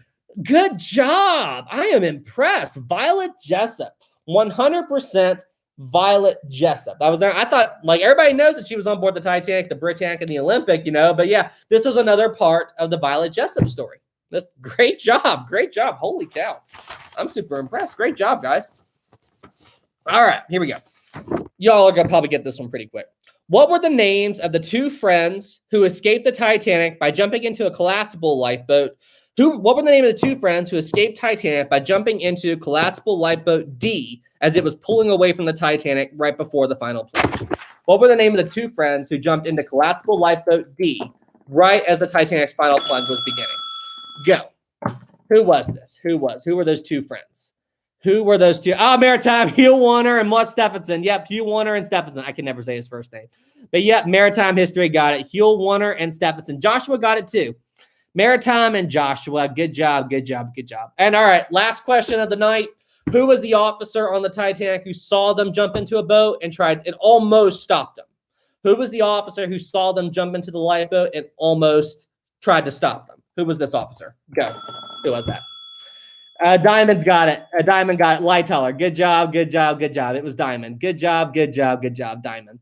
Good job. I am impressed. Violet Jessup. 100% Violet Jessup. That was there. I thought, like, everybody knows that she was on board the Titanic, the Britannic, and the Olympic, but yeah, this was another part of the Violet Jessup story. That's great job. Holy cow. I'm super impressed. Great job, guys. All right, here we go. Y'all are going to probably get this one pretty quick. What were the names of the two friends who escaped the Titanic by jumping into a collapsible lifeboat? What were the name of the two friends who escaped Titanic by jumping into collapsible lifeboat D as it was pulling away from the Titanic right before the final plunge? What were the name of the two friends who jumped into collapsible lifeboat D right as the Titanic's final plunge was beginning? Go. Who was this? Who were those two friends? Who were those two? Oh, Maritime, Hugh Warner and Mutt Stephenson. Yep, Hugh Warner and Stephenson. I can never say his first name. But yep, Maritime history got it. Hugh Warner and Stephenson. Joshua got it too. Maritime and Joshua. Good job. And all right, last question of the night. Who was the officer on the Titanic who saw them jump into a boat and almost stopped them? Who was the officer who saw them jump into the lifeboat and almost tried to stop them? Who was this officer? Go. Who was that? Diamond got it. Diamond got it. Lightoller. Good job. It was Diamond. Good job, Diamond.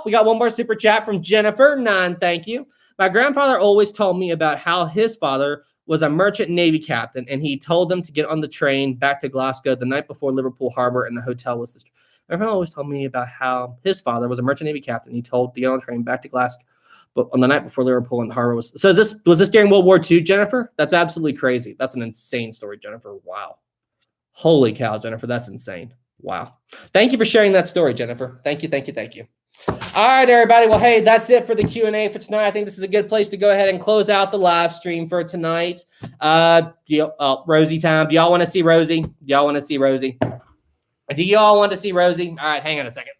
We got one more super chat from Jennifer. 9, thank you. My grandfather always told me about how his father was a merchant Navy captain, and he told them to get on the train back to Glasgow the night before Liverpool Harbor, and the hotel was destroyed. My grandfather always told me about how his father was a merchant Navy captain. He told to get on the train back to Glasgow, but on the night before Liverpool and Harbor was. So was this during World War II, Jennifer? That's absolutely crazy. That's an insane story, Jennifer. Wow. Holy cow, Jennifer. That's insane. Wow. Thank you for sharing that story, Jennifer. Thank you. All right, everybody. Well, hey, that's it for the Q&A for tonight. I think this is a good place to go ahead and close out the live stream for tonight. Rosie time. Do y'all want to see Rosie? Do y'all want to see Rosie? All right, hang on a second.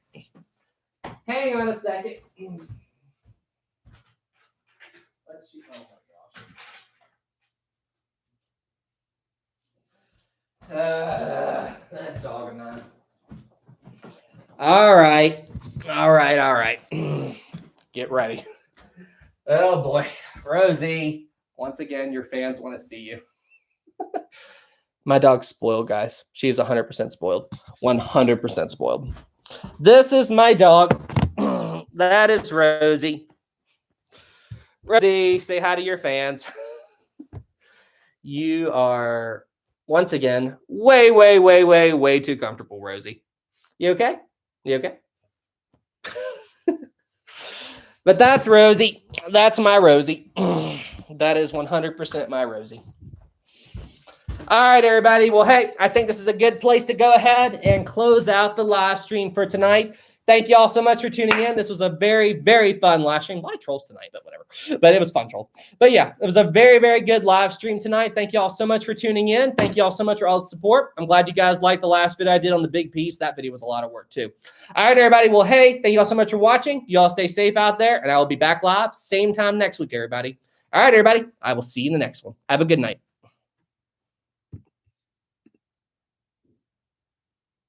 Let's see. Oh, my gosh. That dog of mine. All right. Get ready. Oh boy. Rosie, once again, your fans want to see you. My dog's spoiled, guys. She is 100% spoiled. 100% spoiled. This is my dog. That is Rosie. Rosie, say hi to your fans. You are, once again, way too comfortable, Rosie. You okay? But that's Rosie. That's my Rosie. That is 100% my Rosie. All right, everybody. Well, hey, I think this is a good place to go ahead and close out the live stream for tonight. Thank you all so much for tuning in. This was a very, very fun live stream. A lot of trolls tonight, but whatever. But it was fun, troll. But yeah, it was a very, very good live stream tonight. Thank you all so much for tuning in. Thank you all so much for all the support. I'm glad you guys liked the last video I did on the big piece. That video was a lot of work too. All right, everybody. Well, hey, thank you all so much for watching. You all stay safe out there, and I will be back live same time next week, everybody. All right, everybody. I will see you in the next one. Have a good night.